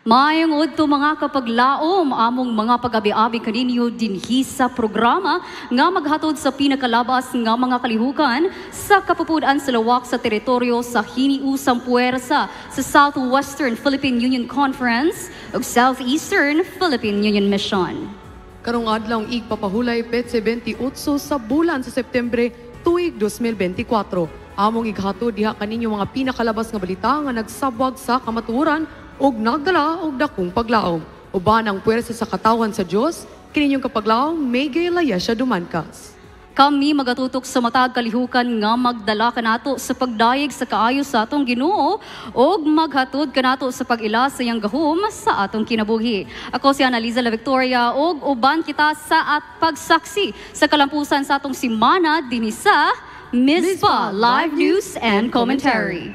Mayong udto mga kapaglaom among mga pag-abi-abi kaninyo dinhi sa programa nga maghatod sa pinakalabas nga mga kalihukan sa kapupudan sa lawak sa teritoryo sa hiniusang puwersa sa Southwestern Philippine Union Conference ug Southeastern Philippine Union Mission. Karong adlaw igpapahulay Petse 28 sa bulan sa Setyembre tuig 2024. Among ighatod diha kaninyo mga pinakalabas nga balita nga nagsabwag sa kamatuoran og nagdala og dakong paglaom. Uban ang puwersa sa katawan sa Dios kaninyong kapaglaom Megay Layesha Dumancas. Kami magatutok sa matag kalihukan nga magdala kanato sa pagdayeg sa kaayo sa atong Ginoo ug maghatod kanato sa pag-ila sa iyang gahom sa atong kinabuhi. Ako si Analiza La Victoria ug uban kita sa at pagsaksi sa kalampusan sa atong simana dinhi sa Mispa Live News and Commentary.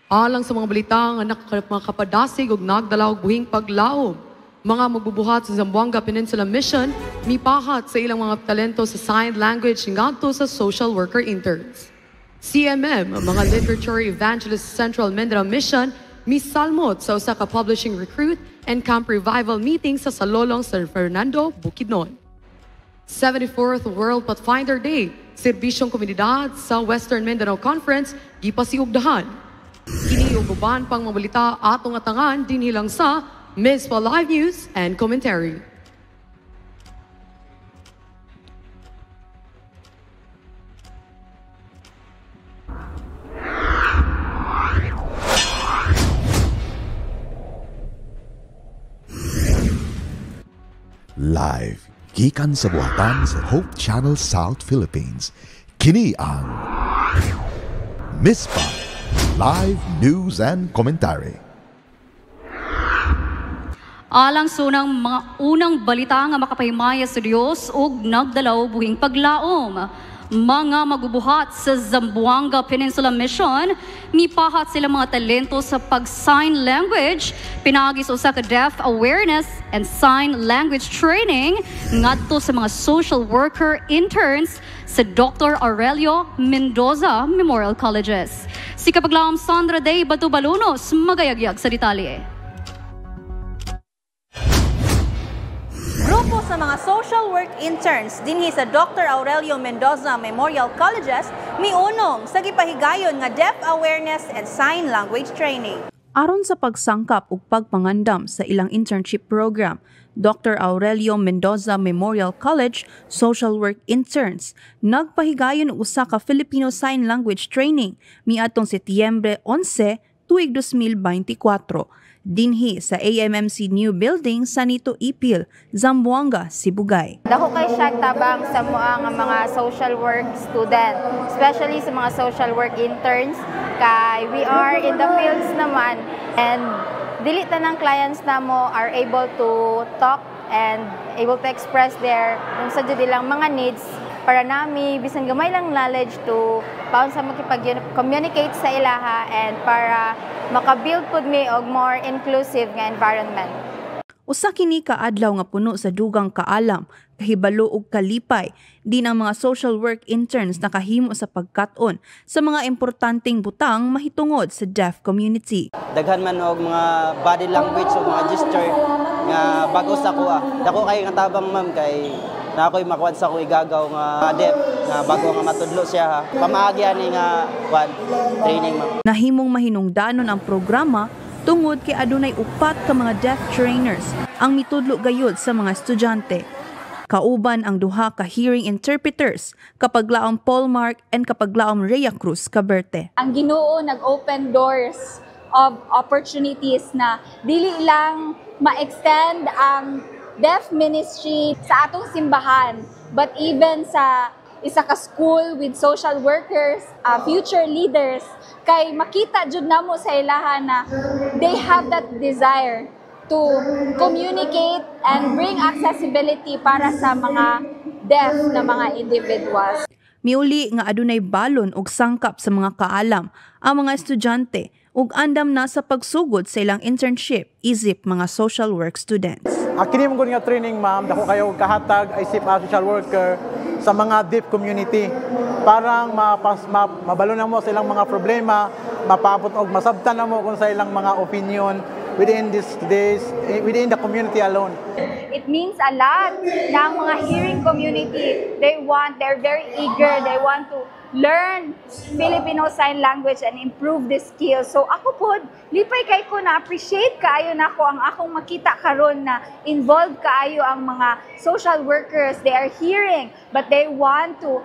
Alang sa mga balita nga nakapadasig ug nagdala og buhing paglaom, mga magbubuhat sa Zamboanga Peninsula Mission mipahat sa ilang mga talento sa sign language ngadto sa social worker interns. CMM, mga Literature Evangelist Central Mindanao Mission, misalmot sa usa ka publishing recruit and camp revival meeting sa Salolong San Fernando, Bukidnon. 74th World Pathfinder Day, serbisyong komunidad sa Western Mindanao Conference gipasiugdahan. Kini ug uban pang mabalita atong atangan dinhi lang sa Mispa Live News and Commentary. Live gikan sa buhatan sa Hope Channel South Philippines. Kini ang Mispa Live News and Commentary. Alang sunang mga unang balita nga makapahimaya sa Dios ug nagdalaw buhing paglaom. Mga magbubuhat sa Zamboanga Peninsula Mission, mipahat sila mga talento sa pag-sign language, pinagi sa usa ka deaf awareness and sign language training ngadto sa mga social worker interns sa Dr. Aurelio Mendoza Memorial Colleges. Si kapaglaom Sandra Day Batubalunos magayagyag sa detalye. Grupo sa mga social work interns dinhi sa Dr. Aurelio Mendoza Memorial Colleges miunong sa gipahigayon nga deaf awareness and sign language training. Aron sa pagsangkap ug pagpangandam sa ilang internship program, Dr. Aurelio Mendoza Memorial College Social Work Interns nagpahigayon usa ka Filipino Sign Language Training miadtong Setyembre 11 tuig 2024 dinhi sa AMMC New Building sa Nito Ipil, Zamboanga, Sibugay. Dako kay siya tabang sa mga social work student, especially sa mga social work interns kay we are in the fields naman and dili tanang clients namo are able to talk and able to express their kung sa dilang mga needs para nami bisan gamay lang knowledge to paano sa makipag-communicate sa ilaha and para maka-build pud mi og more inclusive nga environment. Usa kini ka adlaw nga puno sa dugang kaalam, kahibalo ug kalipay din ang mga social work interns nakahimo sa pagkat-on sa mga importanteng butang mahitungod sa deaf community. Daghan man og mga body language o mga gesture nga bago sa kuha. Dako kay nga tabang ma'am kay na ako'y makuha sa ko igagaw nga deaf nga bago nga matudlo siya ha. Pamaagi ani nga training ma'am. Nahimong mahinungdanon ang programa tungod kay adunay upat ka mga deaf trainers ang mitudlo gayud sa mga estudyante. Kauban ang duha ka hearing interpreters, kapaglaom Paul Mark and kapaglaom Rhea Cruz Caberte. Ang Ginoo nag-open doors of opportunities na dili lang ma-extend ang deaf ministry sa atong simbahan, but even sa isa ka school with social workers, future leaders, kay makita jud namo sa ilaha na they have that desire to communicate and bring accessibility para sa mga deaf na mga individuals. Miuli nga adunay balon og sangkap sa mga kaalam ang mga estudyante ug andam na sa pagsugod sa ilang internship isip mga social work students. Kini mong nga training ma'am, dako kayo kahatag isip social worker sa mga deaf community parang mabalunan mo sa ilang mga problema, mapabot og masabtan na mo kung sa ilang mga opinion within within the community alone. It means a lot na ang mga hearing community, they're very eager, they want to learn Filipino Sign Language and improve the skills. So ako po, lipay kay ko na appreciate kaayo na ko ang akong makita karon na involved kaayo ang mga social workers. They are hearing but they want to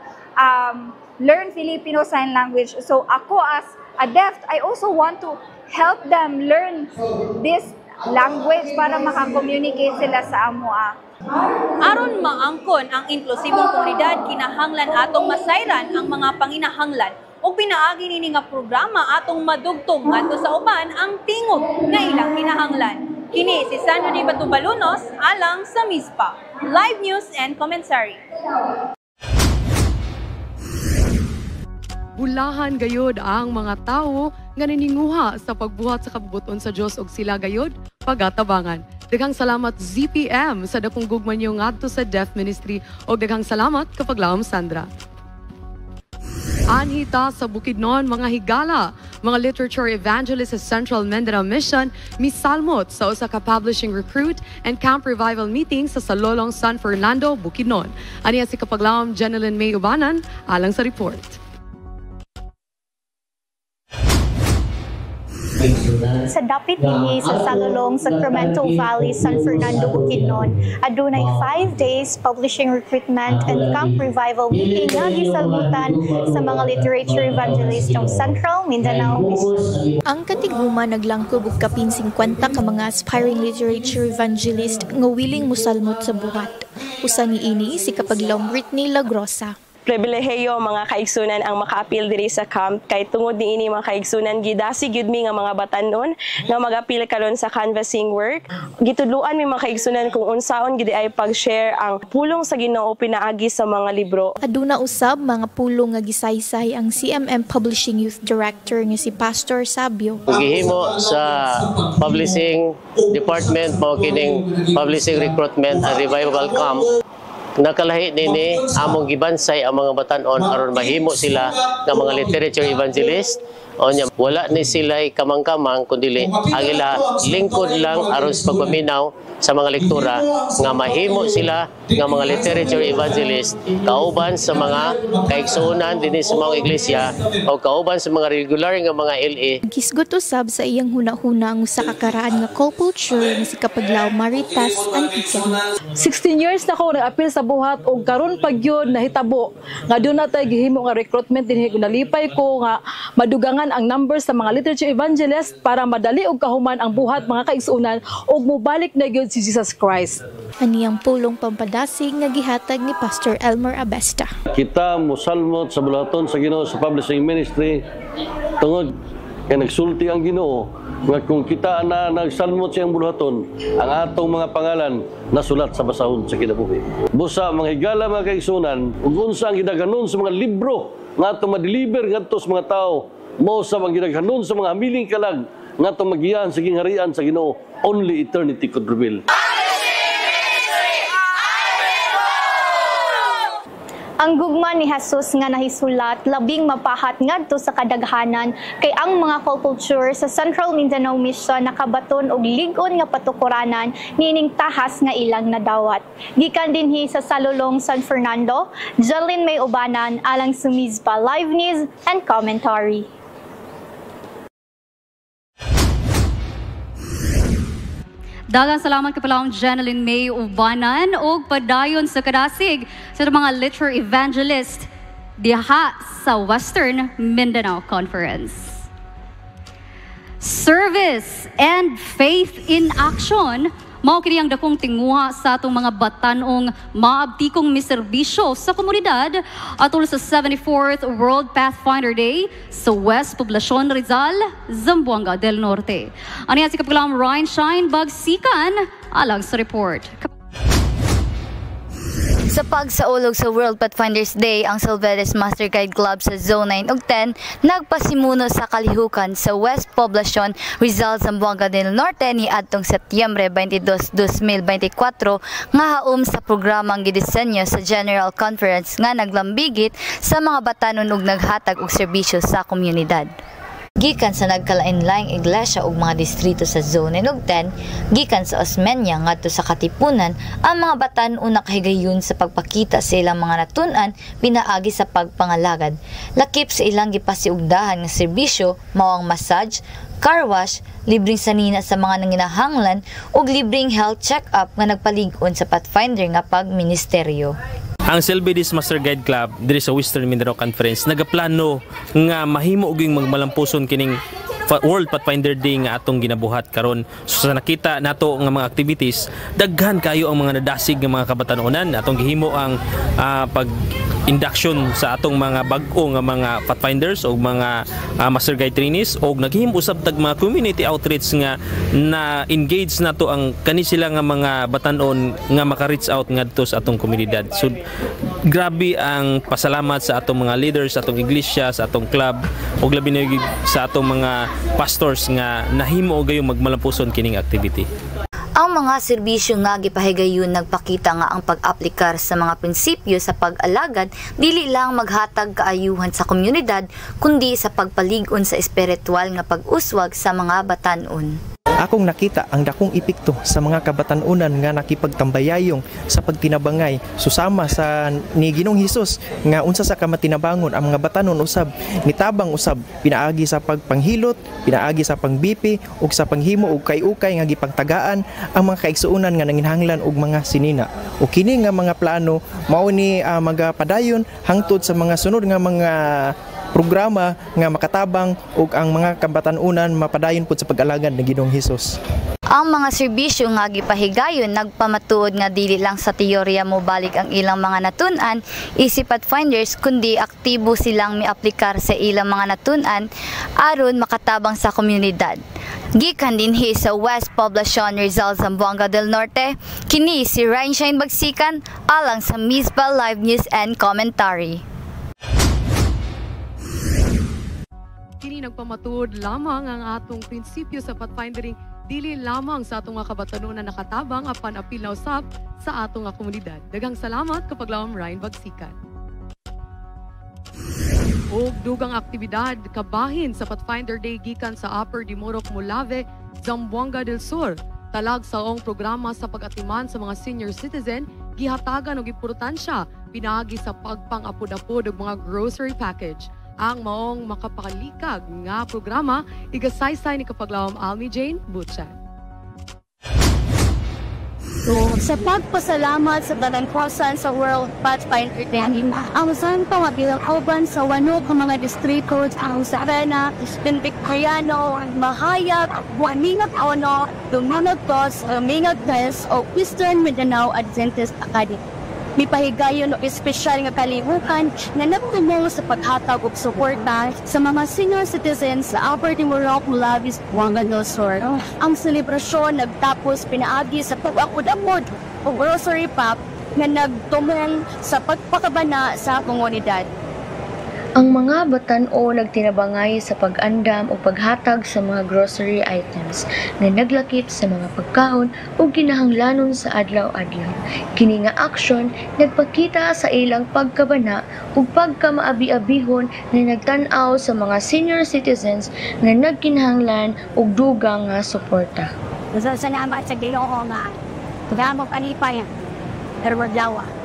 learn Filipino Sign Language. So ako as a deaf, I also want to help them learn this language para maka-communicate sila sa amoa. Aron maangkon ang inklusibong komunidad, kinahanglan atong masayran ang mga panginahanglan o pinaagi nini nga programa atong madugtong ngadto sa uban ang tingog nga ilang kinahanglan. Kini si Sandro Di Batubalunos alang sa MISPA. Live News and Commentary. Bulahan gayod ang mga tao nga naninguha sa pagbuhat sa kabubuton sa Dios ug sila gayod pagatabangan. Daghang salamat ZPM sa dakong gugma niyo ngadto sa Deaf Ministry ug daghang salamat kapaglaom Sandra. Anhita sa Bukidnon, mga higala, mga literature evangelist sa Central Mindanao Mission, misalmot sa usa ka publishing recruit and camp revival meeting sa Salolong San Fernando, Bukidnon. Aniya si kapaglaom Jeneline May Ubanan alang sa report. Sa dapit dinhi sa Salolong, Sacramento Valley, San Fernando, Bukidnon, adunay 5 days publishing recruitment and camp revival meeting nga gisalmutan sa mga literature evangelist ng Central Mindanao Mission. Ang katiguma naglangkob og kapin 50 ka mga aspiring literature evangelist nga willing mosalmot sa buhat. Usa niini si kapaglaom Britney Lagrosa. Pribilehiyo mga kaigsunan ang maka-apil diri sa camp kay tungod niini mga kaigsunan gidasi gyud mi nga mga batanon nga mag-apil karon sa canvassing work. Gitudluan mi mga kaigsunan kung unsaon gid ay pag-share ang pulong sa Ginoo pinaagi sa mga libro. Aduna usab mga pulong nga gisaysay ang CMM Publishing Youth Director nga si Pastor Sabio. Gihimo sa publishing department mao kining publishing recruitment and revival camp. Nakalahi nini among gibansay ang mga batanon aron mahimo sila nga mga literature evangelist. Onya wala ni sila kamang-kamang kundi agila lingkod lang aron sa pagpaminaw sa mga lektura nga mahimo sila nga mga literature evangelist kauban sa mga kaigsuonan dinhi sa mga iglesia o kauban sa mga regular nga mga LA. Gisgot usab sa iyang huna-huna ang usa ka karaan nga culture nga si kapaglaw Maritas Antiquia. 16 years na ko nag-apil sa buhat ug karon pagyod nahitabo nga doon natay gihimo nga recruitment dinhi nalipay ko nga madugangan ang numbers sa mga literature evangelist para madali og kahuman ang buhat mga kaigsuonan ug mobalik na gyud si Jesus Christ. Aniyang pulong pampadasig nga gihatag ni Pastor Elmer Abesta. Kita mosalmot sa bulaton sa Ginoo sa publishing ministry tungod kay nagsulti ang Ginoo nga kung kita na nagsalmot siyang bulaton ang atong mga pangalan nasulat sa basahon sa kinabuhi. Busa mga higala mga kaigsunan ug unsa ang gidaganon sa mga libro nga atong ma-deliver ngadto sa mga tao mo sa mga ginaghanon sa mga hamiling kalag nga itong magiyan sa gingharian sa Ginoo. Only eternity could reveal. Ang gugma ni Jesus nga nahisulat labing mapahat ngadto sa kadaghanan kay ang mga culture sa Central Mindanao Mission nakabaton og lig-on nga patukuranan nining tahas nga ilang nadawat. Gikan dinhi sa Salolong, San Fernando, Jeneline May Ubanan alang sa MISPA Live News and Commentary. Daghang salamat kapalaong Jeneline May Ubanan o padayon sa kadasig sa mga literature evangelist diha sa Western Mindanao Conference. Service and faith in action mao kini ang dakong tinguha sa atong mga batanong maabtikong miserbisyo sa komunidad atol sa 74th World Pathfinder Day sa West Poblacion Rizal, Zamboanga del Norte. Aniya si kapaglaom Ryan Shine Bagsikan alang sa report. Sa pagsaulog sa World Pathfinders Day, ang Silveres Master Guide Club sa Zone 9 ug 10 nagpasimuno sa kalihukan sa West Poblacion, Rizal, Zamboanga del Norte ni adtong Setyembre 22, 2024 nga haum sa programang gidisenyo sa General Conference nga naglambigit sa mga batanon ug naghatag og serbisyo sa komunidad. Gikan sa nagkalain-laing iglesia ug mga distrito sa Zone 9 ug 10, gikan sa Osmeña ngadto sa Katipunan, ang mga batan-o nakahigayon sa pagpakita sa ilang mga natun-an pinaagi sa pagpangalagad. Lakip sa ilang gipasiugdahan nga serbisyo mao ang massage, car wash, libreng sanina sa mga nanginahanglan ug libreng health check-up nga nagpalig-on sa Pathfinder nga pagministeryo. Ang Silveres Master Guide Club diri sa Western Mindanao Conference nagaplano nga mahimo og magmalampuson kining World Pathfinder Day nga atong ginabuhat karon. So sa nakita nato nga mga activities, daghan kayo ang mga nadasig nga mga kabatan-onan. Atong gihimo ang pag-induction sa atong mga bag-o nga mga Pathfinders o mga Master Guide trainees o naghimo usab tag mga community outreach nga na-engage nato ang kani sila nga mga batan-on nga maka-reach out ngadto sa atong komunidad. So grabe ang pasalamat sa atong mga leaders, sa atong iglesia, sa atong club o labi na sa atong mga pastors nga nahimo og gayong magmalampuson kining activity. Ang mga serbisyo nga gipahigayon nagpakita nga ang pag-aplikar sa mga prinsipyo sa pag-alagad dili lang maghatag kaayuhan sa komunidad kundi sa pagpalig-on sa espiritual nga pag-uswag sa mga batan-on. Akong nakita ang dakong epekto sa mga kabatan-unan nga nakipagtambayayong sa pagtinabangay susama sa ni Ginoong Hesus nga unsa sa kamatinabangon ang mga batanon usab nitabang usab pinaagi sa pagpanghilot, pinaagi sa pangbipi ug sa panghimo og kay-ukay nga gipagtagaan ang mga kaigsuonan nga nanginhanglan og mga sinina. O kini nga mga plano mao ni magapadayon hangtod sa mga sunod nga mga programa nga makatabang ug ang mga kabatan-unan mapadayon pud sa pag-alagad ni Ginoong Hesus. Ang mga serbisyo nga gipahigayon nagpamatuod nga dili lang sa teorya mo balik ang ilang mga natun-an isip Pathfinders kundi aktibo silang miaplikar sa ilang mga natun-an aron makatabang sa komunidad. Gikan dinhi sa West Poblacion, Rizal, Zamboanga del Norte, kini si Rainshine Bagsikan alang sa Misbah Live News and Commentary. Kini nagpamatuod lamang ang atong prinsipyo sa pathfindering dili lamang sa atong mga kabatanon na nakatabang apan apil na usab sa atong nga komunidad. Daghang salamat kapag lawom Ryan Bagsikan. Og dugang aktibidad kabahin sa Pathfinder Day gikan sa Upper Dimorok, Molave, Zamboanga del Sur. Talag sa ong programa sa pag-atiman sa mga senior citizen, gihatagan og importansya pinaagi sa pagpang-apod-apod og mga grocery package. Ang maong makapakalikag nga programa igasaysay ni kapaglawom Almi Jane Butchan. So, sa pagpasalamat sa talangkosan sa World Pathfinder Day, ang saan pa mabilang kauban sa wano ka mga distrito ang Sarana, Victoriano, Mahayag, Buamingat Ono, Dumunod Tos, Mingat Test o Eastern Mindanao Adventist Academy. May pahigayon o espesyal nga kalihukan na nagtumong sa paghatag og suporta sa mga senior citizens sa Upper Dimorok, Molave, Zamboanga del Sur. Ang selebrasyon nagtapos pinaagi sa pag-akod-akod o grocery pack nga nagtumong sa pagpakabana sa komunidad. Ang mga batan-o nagtinabangay sa pag-andam o paghatag sa mga grocery items na naglakip sa mga pagkaon o ginahanglanon sa adlaw-adlaw. Kini nga aksyon nagpakita sa ilang pagkabana o pagkamaabi-abihon na nagtan-aw sa mga senior citizens na nagkinahanglan og dugang nga suporta. Salamat sa Ginoo nga kagamo panipay Erwadawa.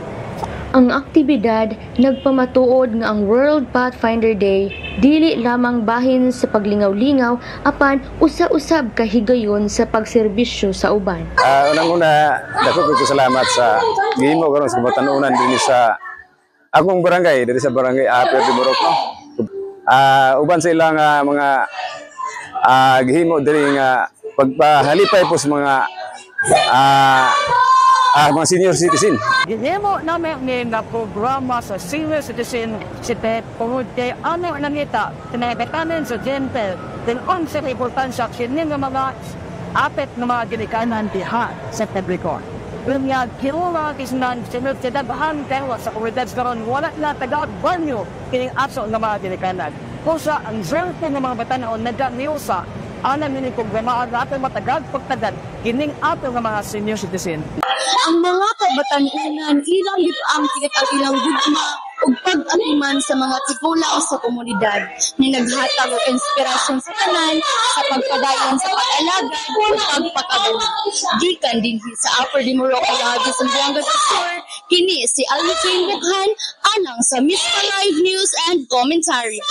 Ang aktibidad nagpamatuod nga ang World Pathfinder Day dili lamang bahin sa paglingaw-lingaw apan usa-usab kahigayon sa pagserbisyo sa uban. Unang-una, dako ko salamat sa gihimo karon sa kabatan-onan dinhi sa akong barangay, diri sa barangay Upper Dimorok. Uban sa ilang mga gihimo diri nga pagpahalipay po sa mga mga senior citizen. Gihimo namin nga programa sa senior citizen site tungod kay ano nangita tinabetanan sa gentle then on sa importansya kini nga mga apet nga mga ginikanan diha sa publiko. Lunya, kilala kisnan, sinod sa daghan tewa sa komunidad karon wala na taga-banyo kining aso nga mga ginikanan. Kusa ang zerto ng mga batanon na damiusa, anam nini programa ato matagag pagtagad kining ato nga mga senior citizen. Ang mga kabatanunan ilang dito ang ilang gugma ug pag-atiman sa mga tigulang sa komunidad na naghatag og inspirasyon sa tanan sa pagpadayon sa pag-alaga ug pagpakabula. Gikan dinhi sa Upper Dimorok Lagi sa Zamboanga del Sur, kini si Alvin Bukhan anang sa Mr. Live News and Commentary.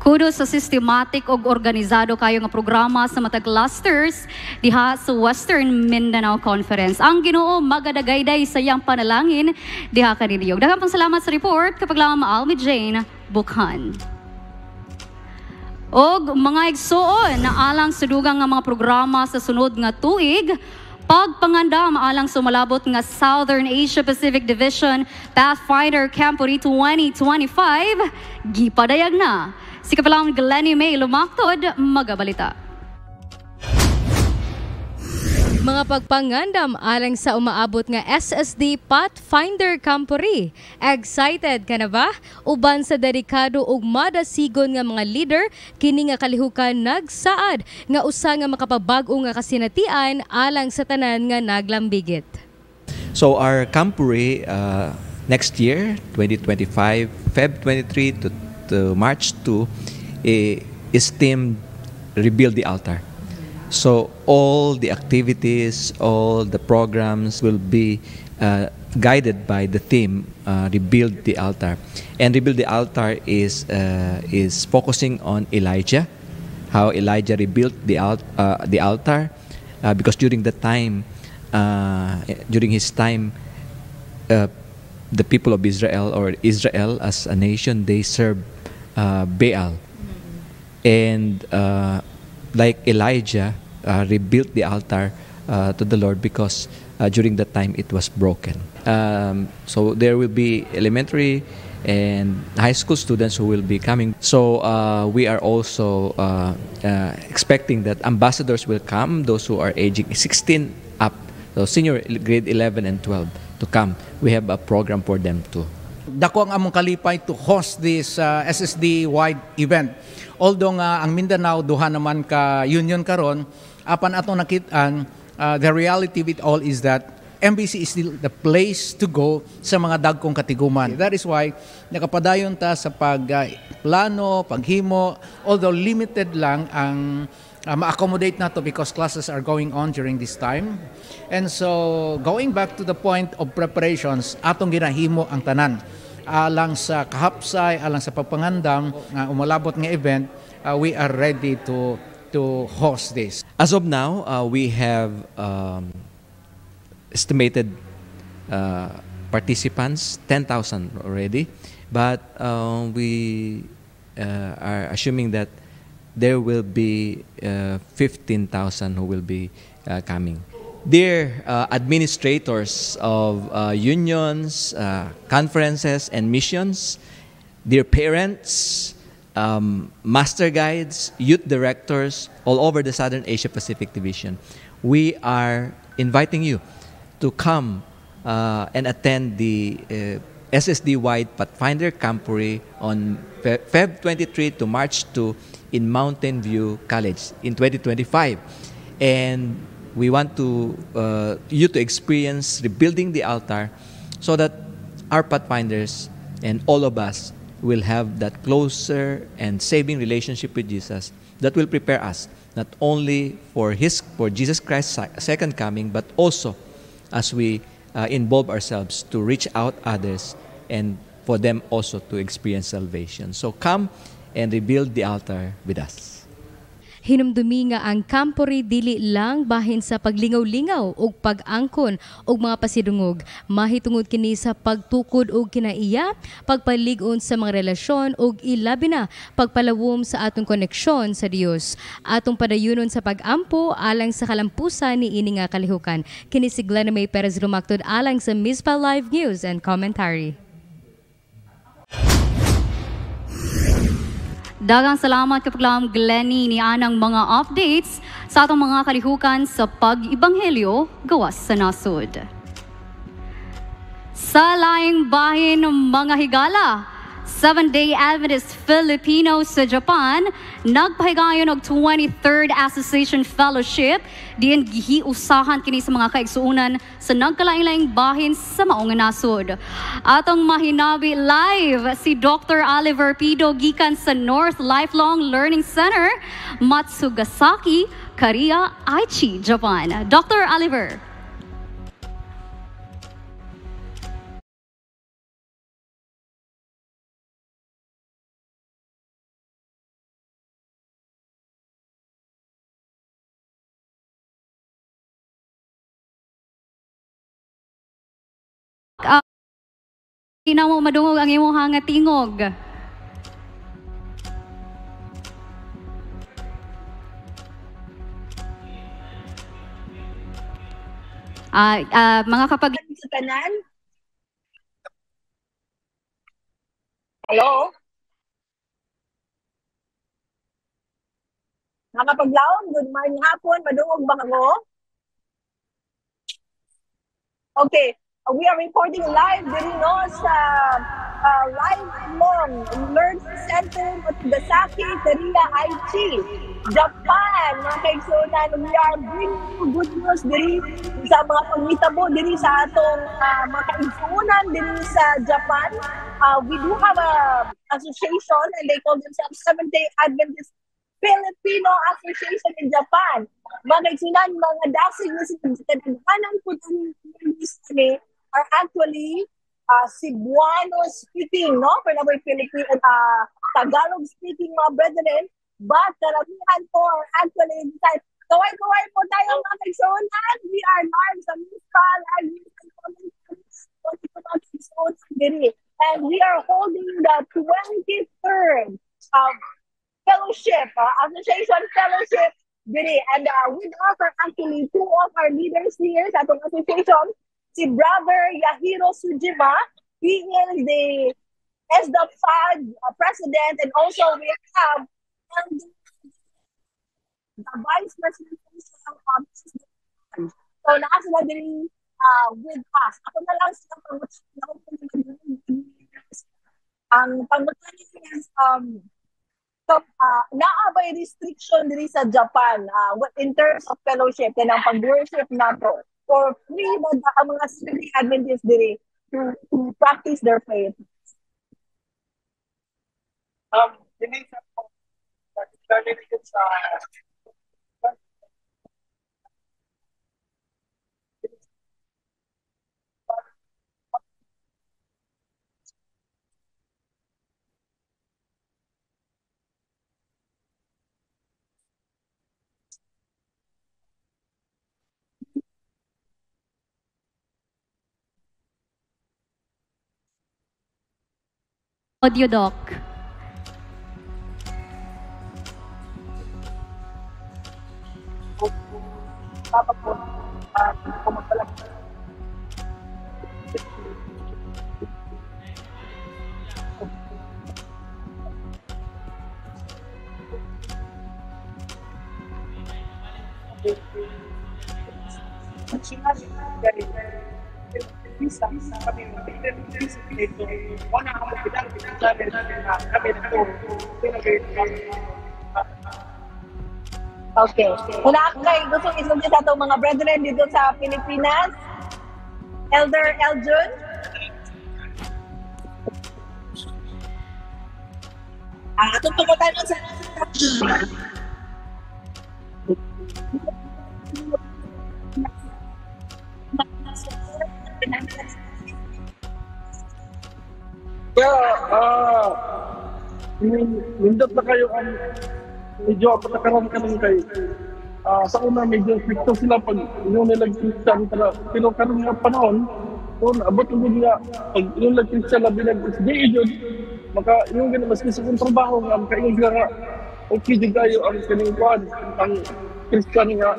Kudos sa systematic og organisado kayo nga programa sa matag clusters diha sa Western Mindanao Conference. Ang Ginoo magadagayday sa iyang panalangin diha kanindiyog. Daghang salamat sa report kapag lang Almi Jane Bukhan. Og mga igsuon na alang sa dugang nga mga programa sa sunod nga tuig, pagpangandam alang sumalabot nga Southern Asia Pacific Division Pathfinder Camporee 2025, gipadayag na. Si Kapilang Glenny May Lumaktod, magabalita. Mga pagpangandam alang sa umaabot nga SSD Pathfinder Camporee. Excited ka na ba? Uban sa dedikado ug madasigon nga mga leader, kini nga kalihukan nagsaad nga usa nga makapabag-o nga kasinatian alang sa tanan nga naglambigit. So our Camporee next year, 2025, Feb 23 to March 2, is themed Rebuild the Altar. So all the activities, all the programs will be guided by the theme Rebuild the Altar. And Rebuild the Altar is focusing on Elijah, how Elijah rebuilt the altar, because during his time, the people of Israel, or Israel as a nation, they serve Baal. And like Elijah, rebuilt the altar to the Lord because during that time it was broken. So there will be elementary and high school students who will be coming. So we are also expecting that ambassadors will come, those who are aging 16 up, so senior grade 11 and 12 to come. We have a program for them too. Dako ang among kalipay to host this SSD-wide event. Although nga ang Mindanao duha naman ka union karon, apan atong nakitaan, the reality with all is that MBC is still the place to go sa mga dagkong katiguman. That is why nakapadayon ta sa pagplano, paghimo, although limited lang ang ma-accommodate nato because classes are going on during this time. And so going back to the point of preparations, atong ginahimo ang tanan alang sa kahapsay, alang sa pagpangandam nga umalabot nga event, we are ready to host this. As of now, we have estimated participants 10,000 already, but we are assuming that there will be 15,000 who will be coming. Dear administrators of unions, conferences, and missions, dear parents, master guides, youth directors all over the Southern Asia Pacific Division, we are inviting you to come and attend the SSD-wide Pathfinder Camporee on Feb 23 to March 2 in Mountain View College in 2025. And we want you to experience rebuilding the altar so that our Pathfinders and all of us will have that closer and saving relationship with Jesus that will prepare us not only for Jesus Christ's second coming, but also as we involve ourselves to reach out others and for them also to experience salvation. So come and rebuild the altar with us. Hinumdumi nga ang Camporee dili lang bahin sa paglingaw-lingaw ug pag-angkon ug mga pasidungog, mahitungod kini sa pagtukod og kinaiya, pagpalig-on sa mga relasyon ug ilabi na pagpalawom sa atong koneksyon sa Dios. Atong padayunon sa pag-ampo alang sa kalampusan ni ini nga kalihukan. Kini si Glenny May Perez Lumaktod alang sa Mispa Live News and Commentary. Daghang salamat kapaglam Glenny ni anang mga updates sa atong mga kalihukan sa pag-ibanghelyo gawas sa nasod. Sa laing bahin mga higala, Seventh-day Adventist Filipino sa Japan, nagpahigayon og 23rd Association Fellowship, diin gihiusahan kini sa mga kaigsuunan sa nagkalain-laing bahin sa maong nasod. Atong mahinabi live si Dr. Oliver Pido gikan sa North Lifelong Learning Center, Matsugasaki, Korea, Aichi, Japan. Dr. Oliver. Di na mo madungog ang imong hangatingog. Mga kapag... Hello? Nakapaglaom, good morning hapon, madungog ba ako? Okay. We are reporting live din sa Lifelong Learning Center Matsugasaki, Korea, Aichi, Japan. Mga kaigsunan, we are bringing good news din sa mga pangitabo din sa atong mga kaigsunan din sa Japan. We do have a association and they call themselves Seventh-day Adventist Filipino Association in Japan. Mga kaigsunan, mga dasig na sinagkadaghanan po din are actually Cebuano speaking, no? For number Philippine, Tagalog speaking mga brethren, but karamihan po are actually kaway-kaway po tayo mga kaigsunan. We are live sa Mistral and we are holding the 23rd fellowship, association fellowship diri, and we offer actually two of our leaders here sa atong association. Si Brother Yahiro Sujima, he is the SDFAD president, and also we have the vice president of so nasa na din with us. Ako na lang siya ang pangutan is naabay restriction diri sa Japan in terms of fellowship and ang pag-worship nato. For free mo ang mga Seventh-day Adventists diri to practice their faith. Audio Doc. Okay. Una kay gusto isugdi sa atong mga brethren dito sa Pilipinas. Elder Eljun. Atong pagkatanon sa nindot na kayo ang medyo patakaran kami kay sa una medyo stricto sila pag inyong nilag-Christian pero karon nga panahon kung abot ugod nga pag inyong nilag-Christian labi nag-SDA yun maka inyong ganun mas kisipong trabaho nga maka inyong nga okay din kayo ang kaningkuhan ang Christian nga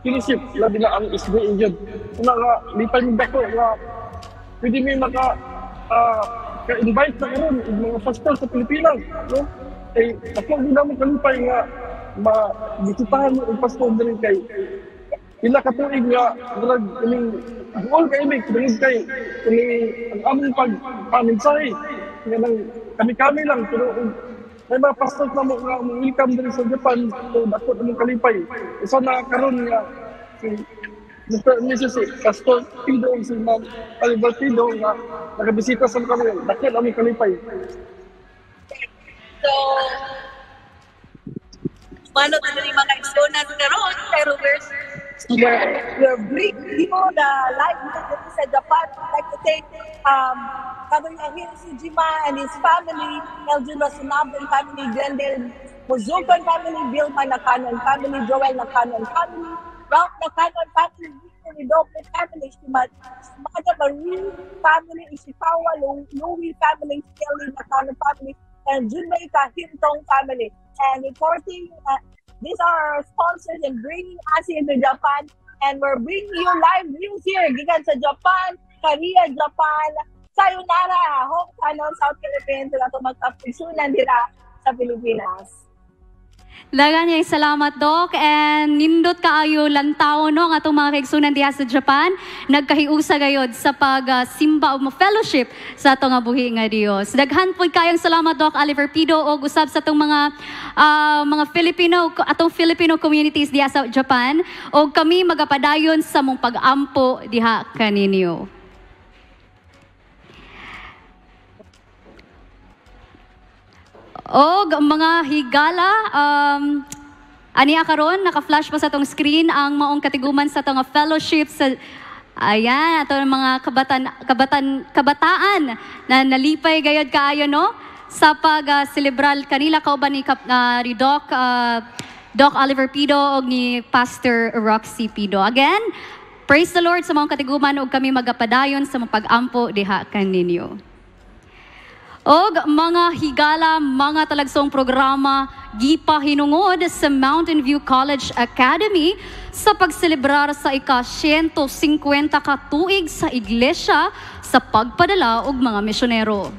kiniship labi na ang SDA yun una nga lipan yung dako nga pwede may maka ka-invite na karon mga pastor sa Pilipinas, no? ako ginamo kalipay nga bisitahan mo ang pastor din kay pila ka tuig nga drag ining goal kay mig tungod kay ang among pagpaminsahe nga nang kami lang pero may mga pastor na mo nga welcome din sa Japan so dako among kalipay isa na karon nga si Mrs. Pastor Pido si Ma'am Oliver Pido nga nakabisita sa kami dako among kalipay. So mano na rin mga igsunan karon pero we're bringing the live sa Japan. I'd like to thank Kadoy Ahir si Jima and his family, Eldrin Rasunabon family, Glendale Muzukan family, Vilma Nakanon family, Joel Nakanon family, Ralph Nakanon family, Victory Doble family, Mada Marie family, Ishipawa, Louie family, Kelly Nakanon family, and Junmei Hintong family. And reporting, these are our sponsors in bringing us into Japan, and we're bringing you live news here. Gigan sa Japan, Korea, Japan, sayonara, Hokkaido, South Philippines, sila ito magkapisunan nila sa Pilipinas. Lagan niya salamat, Doc, and nindot kaayo lantaw no nga itong mga kaigsunan diha sa Japan nagkahiusa gayod sa pagsimba o fellowship sa itong nga buhi nga Dios. Daghan po kayong salamat, Doc Oliver Pido, o usab sa itong mga Filipino communities diha sa Japan, o kami magapadayon sa mong pag-ampo diha kaninyo. O mga higala, aniya karon naka-flash pa sa tong screen ang maong katiguman sa tong fellowship sa ayan, ato mga kabataan na nalipay gayod kaayo no sa pag-celebral kanila kauban ni Doc Oliver Pido o ni Pastor Roxy Pido. Again, praise the Lord sa maong katiguman ug kami magapadayon sa mapag-ampo diha kaninyo. Og mga higala, mga talagsong programa gipahinungod sa Mountain View College Academy sa pagselebrar sa ika-150 katuig sa iglesia sa pagpadala og mga misyonero.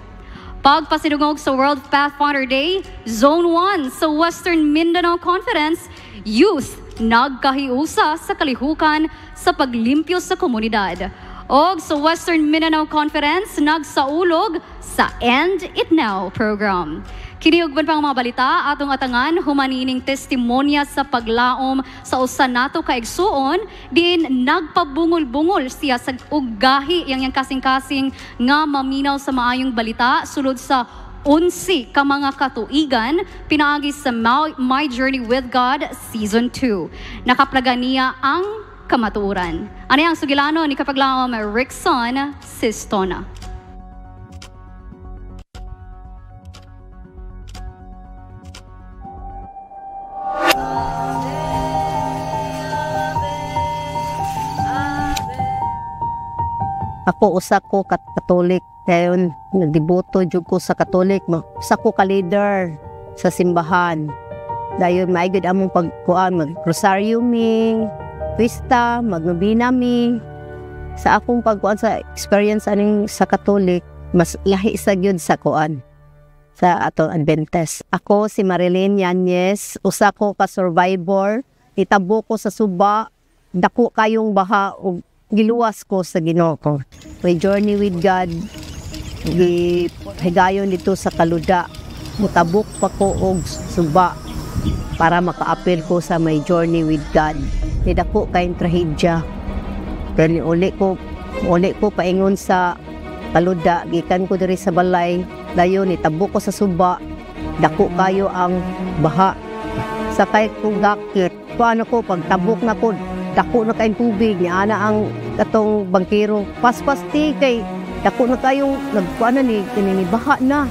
Pagpasidungog sa World Pathfinder Day, Zone 1 sa Western Mindanao Conference, youth nagkahiusa sa kalihukan sa paglimpyo sa komunidad. Og sa Western Mindanao Conference, nagsaulog sa End It Now program. Kiniugban pang mga balita atong atangan humanining testimonya sa paglaom sa usa nato kaigsuon din nagpabungol-bungol siya sa uggahi yang kasing-kasing nga maminaw sa maayong balita sulod sa 11 ka mga katuigan pinaagi sa My Journey with God Season 2. Nakaplaga niya ang kamatuuran. Ano ang sugilano ni kapaglaom Rickson Sistona. Ako usa ko Katolik, dayon nagdiboto jud ko sa Katolik, usa ko ka leader sa simbahan. Dayon maigid among pagkuan mag rosaryo mi, pista, magnobina mi. Sa akong pagkuan sa experience aning sa Katolik, mas lahi sa gyud sa kuan sa atong Adventist. Ako si Marilyn Yanez, usa ko ka survivor, itabo ko sa suba, dako kayong baha ug giluwas ko sa Ginoo ko. My journey with God, higayon dito sa Kaluda, mutabok pa ko og suba para maka-appeal ko sa my journey with God. Dako kayong trahedya. Pero uli ko paingon sa Kaluda, gikan ko diri sa balay, dayon itabok ko sa suba, dako kayo ang baha. Sakay ko gakit, paano ko pagtabok na ko, dako na kayong tubig, niya na ang katong bangkero. Paspas ti kay dako na kayong nagkuanan ni baha na.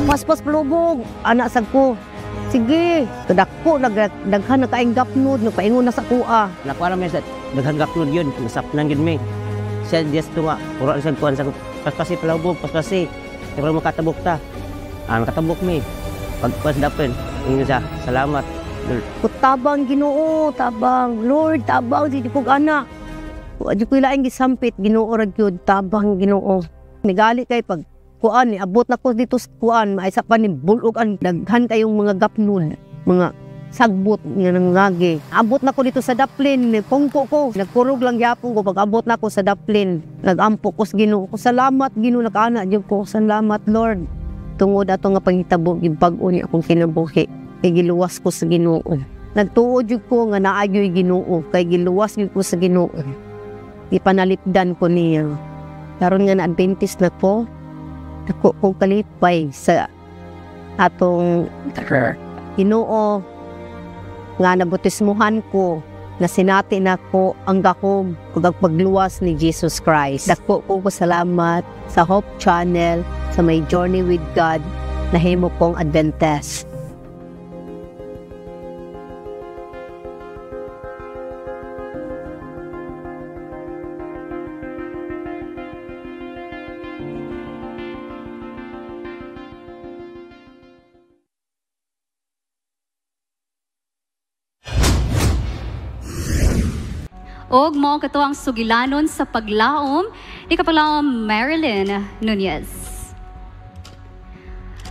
Paspas pelubog, anak sag ko. Sige, kadako daghan na kaayong gapnod, nagpaingon na sa kuha. Nakuha namin sa daghan gapnod yun, nasap nang gid may. Siya dias to nga, puro isang kuhan sa paspasi pelubog, paspasi. Pero makatabok ta. Nakatabok mi. Pagpas dapen, ingin siya, salamat. Lord. Tabang Ginoo, tabang. Lord, tabang, di ko anak. Di ko ilaing gisampit, Ginoo rag yun, tabang Ginoo. Migali kay pag kuan, abot na ko dito sa kuan, maisa pa ni bulugan, daghan kayong mga gapnon, mga sagbot nga nang lagi. Abot na ko dito sa daplin, pungko ko, nagkurog lang yapon ko, pag abot na ko sa daplin, nagampo ko sa Ginoo. Salamat Ginoo, nakana jud ko, salamat Lord. Tungod ato nga panghitabo, yung pag-uni akong kinabuhi, kay giluwas ko sa Ginoo. Nagtuod jud ko nga naayoy Ginoo, kay giluwas jud ko sa Ginoo. Ipanalipdan ko niya. Karon nga na-Adventist na ko, ako kong kalipay sa atong Ginoo nga nabutismuhan ko na sinati na ko ang gakog ug ang pagluwas ni Jesus Christ. Dako ko salamat sa Hope Channel sa may Journey with God na himo kong Adventist. Og mo kato ang sugilanon sa paglaom ni Kapalaom Marilyn Nunez.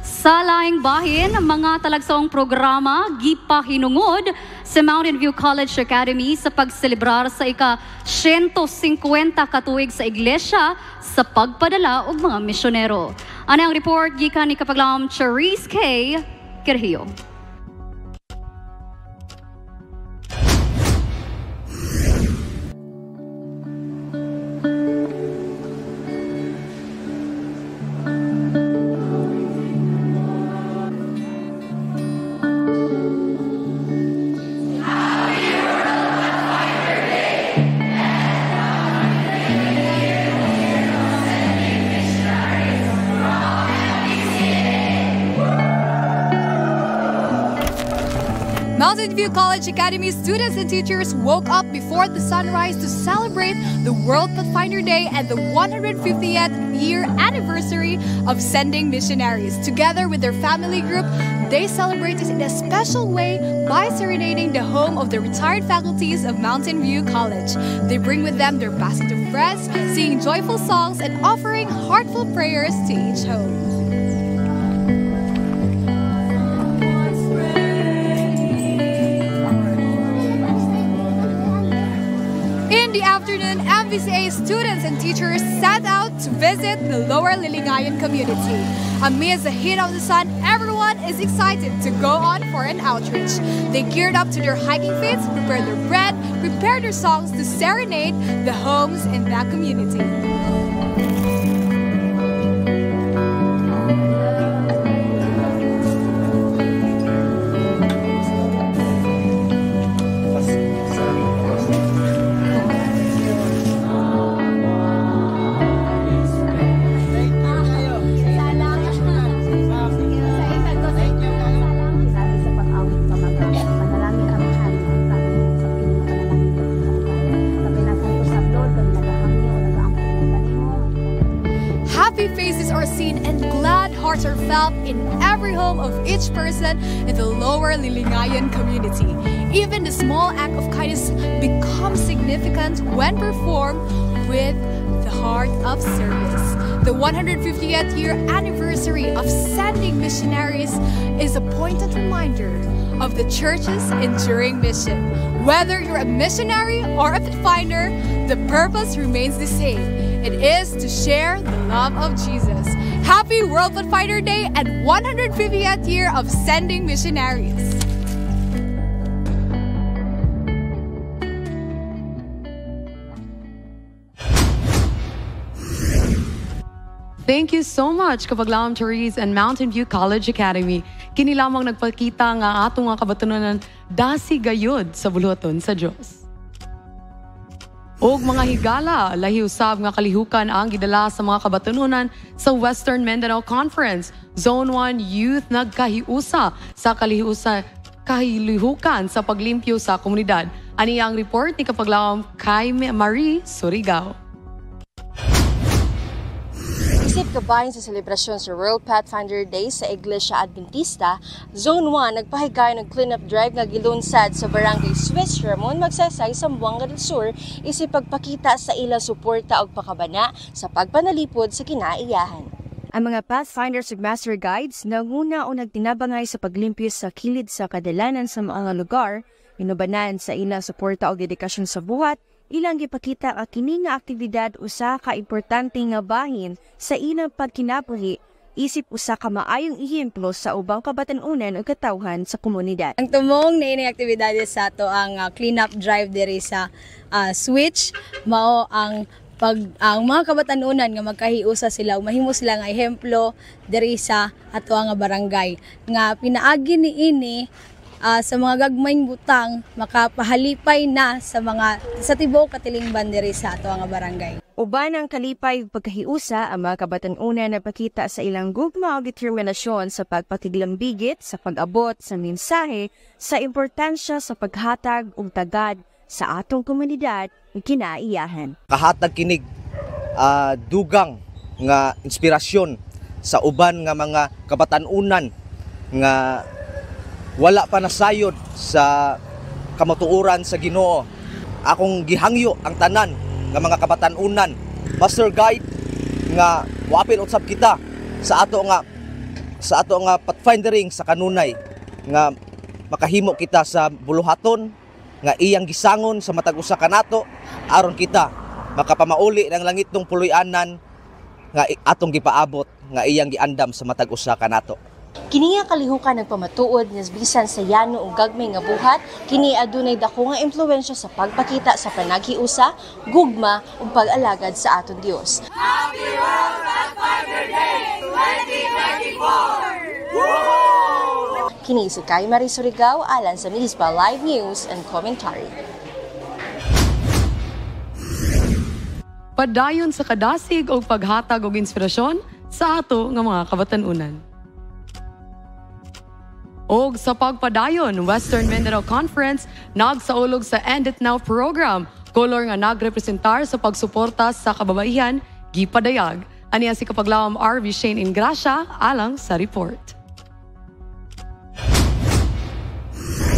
Sa laing bahin, mga talagsaong programa gipahinungod sa Mountain View College Academy sa pagselebrar sa ika-150 katuig sa iglesia sa pagpadala og mga misyonero. Ano ang report gikan ni Kapaglaom Charis K. Kirhio. Mountain View College Academy students and teachers woke up before the sunrise to celebrate the World Pathfinder Day and the 150th year anniversary of sending missionaries. Together with their family group, they celebrated in a special way by serenading the home of the retired faculties of Mountain View College. They bring with them their basket of bread, singing joyful songs and offering heartfelt prayers to each home. In the afternoon, MVCA students and teachers set out to visit the Lower Lilingayan community. Amidst the heat of the sun, everyone is excited to go on for an outreach. They geared up to their hiking feats, prepared their bread, prepared their songs to serenade the homes in that community. Happy faces are seen and glad hearts are felt in every home of each person in the Lower Lilingayan community. Even the small act of kindness becomes significant when performed with the heart of service. The 150th year anniversary of sending missionaries is a poignant reminder of the church's enduring mission. Whether you're a missionary or a pathfinder, the purpose remains the same. It is to share the love of Jesus. Happy World Pathfinder Day and 150th year of sending missionaries. Thank you so much, Kapaglaom Therese and Mountain View College Academy. Kini lamang nagpakita nga atong mga kabatunanan dasi gayod sa buluhaton sa Dios. Og mga higala, lahi usab nga kalihukan ang gidala sa mga kabatununan sa Western Mindanao Conference. Zone 1 Youth nagkahiusa sa kalihukan sa paglimpyo sa komunidad. Ani ang report ni Kapaglaom kay Marie Surigao. Isip kabahin sa selebrasyon sa World Pathfinder Day sa Iglesia Adventista, Zone 1 nagpahigay ng cleanup drive nga gilunsad sa Barangay Swiss Ramon Magsaysay, Zamboanga del Sur isip pagpakita sa ila suporta og pakabana sa pagpanalipod sa kinaiyahan. Ang mga Pathfinders ug Master Guides nanguna o nagtinabangay sa paglimpyo sa kilid sa kadalanan sa mga lugar, inubanan sa ila suporta og dedikasyon sa buhat. Ilang gipakita ang kini nga aktibidad usa ka importante nga bahin sa ilang pagkinabuhi isip usa ka maayong ehemplo sa ubang kabatan-unan ug katawhan sa komunidad. Ang tumong na ini aktibidades sa ato ang cleanup drive diri sa Switch mao ang mga kabatan-unan nga magkahiusa sila ug mahimo sila nga ehemplo diri sa ato nga barangay nga pinaagi niini sa mga gagmayng butang makapahalipay na sa tibuok katilingban diri sa ato nga barangay. Uban ang kalipay ug pagkahiusa ang mga kabatan-unan na pakita sa ilang gugma ug determinasyon sa pagpakiglambigit sa pag-abot sa mensahe sa importansya sa paghatag ug tagad sa atong komunidad ug kinaiyahan. Kahatag kinig dugang nga inspirasyon sa uban nga mga kabatan-unan nga wala pa nasayod sa kamatuoran sa Ginoo. Akong gihangyo ang tanan nga mga kabatan-unan, Master Guide nga waapil usab kita sa ato nga pathfindering sa kanunay nga makahimo kita sa buluhaton nga iyang gisangon sa matag usa kanato aron kita makapamauli ng langit ng puloy-anan nga atong gipaabot nga iyang giandam sa matag usa kanato. Kini nga kalihukan nagpamatuod nga bisan sa yano ug gagmay nga buhat, kini adunay dako nga impluwensya sa pagpakita sa panaghiusa, gugma ug pag-alagad sa aton Dios. Happy World Pathfinder Day 2024! Kini si Kay Marie Surigao alang sa Mispa Live News and Commentary. Padayon sa kadasig o paghatag og inspirasyon sa ato nga mga kabatan-unan. Og sa pagpadayon, Western Mindanao Conference nagsaulog sa End It Now program. Kolor nga nagrepresentar sa pagsuporta sa kababaihan, gipadayag. Aniya si Kapaglawam RV Shane Ingracia alang sa report.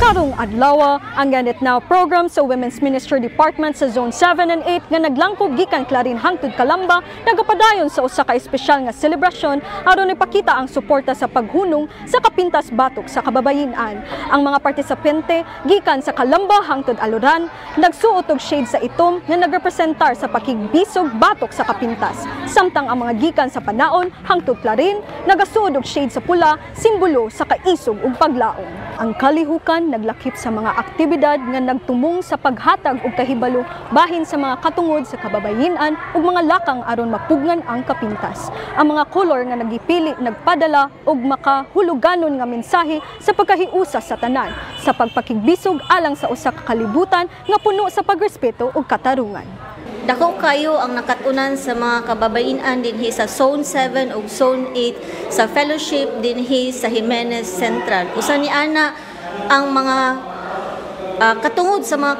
Karong adlaw ang End It Now program sa Women's Ministry Department sa Zone 7 and 8 nga naglangkog gikan Clarin hangtod Calamba nagapadayon sa usa ka espesyal nga selebrasyon aron ipakita ang suporta sa paghunong sa kapintas batok sa kababayen-an. Ang mga partisipante gikan sa Calamba hangtod Aluran nagsuot og shade sa itom nga nagrepresentar sa pakigbisog batok sa kapintas. Samtang ang mga gikan sa Panaon hangtod Clarin nagasuod og shade sa pula, simbolo sa kaisog ug paglaom. Ang kalihukan naglakip sa mga aktibidad nga nagtumong sa paghatag og kahibalo bahin sa mga katungod sa kababayen-an ug mga lakang aron mapugnan ang kapintas. Ang mga kolor nga nagipili nagpadala og makahuluganon nga mensahe sa pagkahiusa sa tanan sa pagpakigbisog alang sa usa ka kalibutan nga puno sa pagrespeto ug katarungan. Dako kayo ang nakatunan sa mga kababayen-an dinhi sa Zone 7 ug Zone 8 sa fellowship dinhi sa Jimenez Central. Usa ni ana ang mga katungod sa mga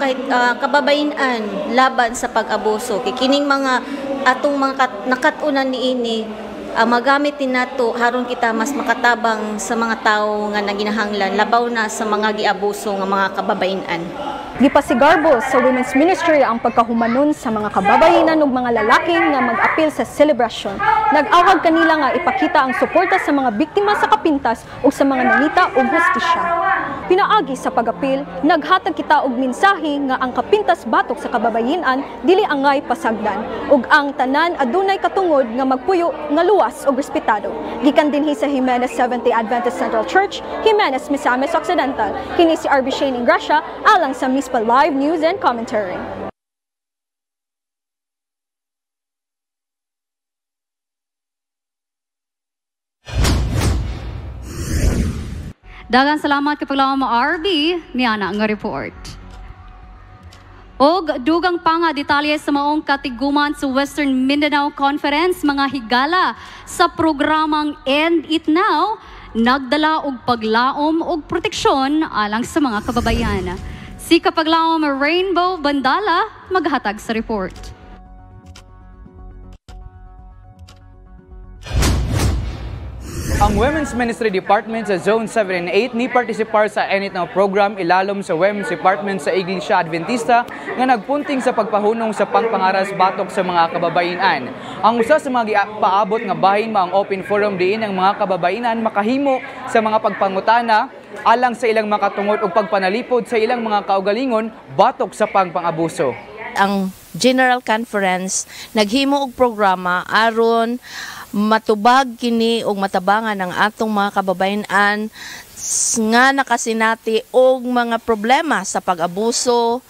kababayen-an laban sa pag-abuso. Kining mga atong mga nakatunan niini magamit din nato haron kita mas makatabang sa mga tawo nga naginahanglan labaw na sa mga giabuso nga mga kababayen-an. Gipasigarbo sa Women's Ministry ang pagkahumanon sa mga kababayenan ug mga lalaki nga mag-apil sa selebrasyon. Nag-awhag kanila nga ipakita ang suporta sa mga biktima sa kapintas ug sa mga nangita og hustisya. Pinaagi sa pag-apil, naghatag kita og mensahe nga ang kapintas batok sa kababayen-an dili angay pasagdan ug ang tanan adunay katungod nga magpuyo nga luwas ug respetado. Gikan dinhi sa Jimenez Seventh-day Adventist Central Church, Jimenez, Misamis Occidental. Kini si RV Shane Ingracia alang sa Mispa Live News and Commentary. Daghang salamat Kapaglawam RB niana nga report. Og dugang pa nga detalye sa maong katiguman sa Western Mindanao Conference mga higala sa programang End It Now nagdala og paglaom og proteksyon alang sa mga kababayan. Si Kapaglawam Rainbow Bandala maghatag sa report. Ang Women's Ministry Department sa Zone 7 and 8 ni partisipar sa Enit Now program ilalom sa Women's Department sa Iglesia Adventista nga nagpunting sa pagpahunong sa pangpangaras batok sa mga kababainan. Ang usa sa mga paabot nga bahin maang open forum diin ang mga kababainan makahimo sa mga pagpangutana alang sa ilang makatungod ug pagpanalipod sa ilang mga kaugalingon batok sa pangpangabuso. Ang General Conference naghimo og programa aron matubag kini og matabangan ang atong mga kababayan nga nakasinati og mga problema sa pag-abuso,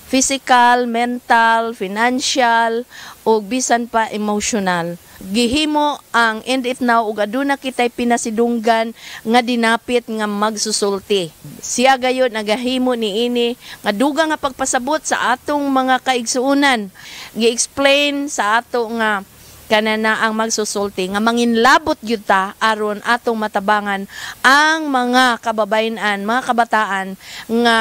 physical, mental, financial ug bisan pa emotional. Gihimo ang Enit Now ug aduna kitay pinasidunggan nga dinapit nga magsusulti. Siya gayud nagahimo niini nga dugang nga pagpasabot sa atong mga kaigsuonan. Gi-explain sa ato nga kanana ang magsusulti nga manginlabot gyud ta aron atong matabangan ang mga kababayan, mga kabataan nga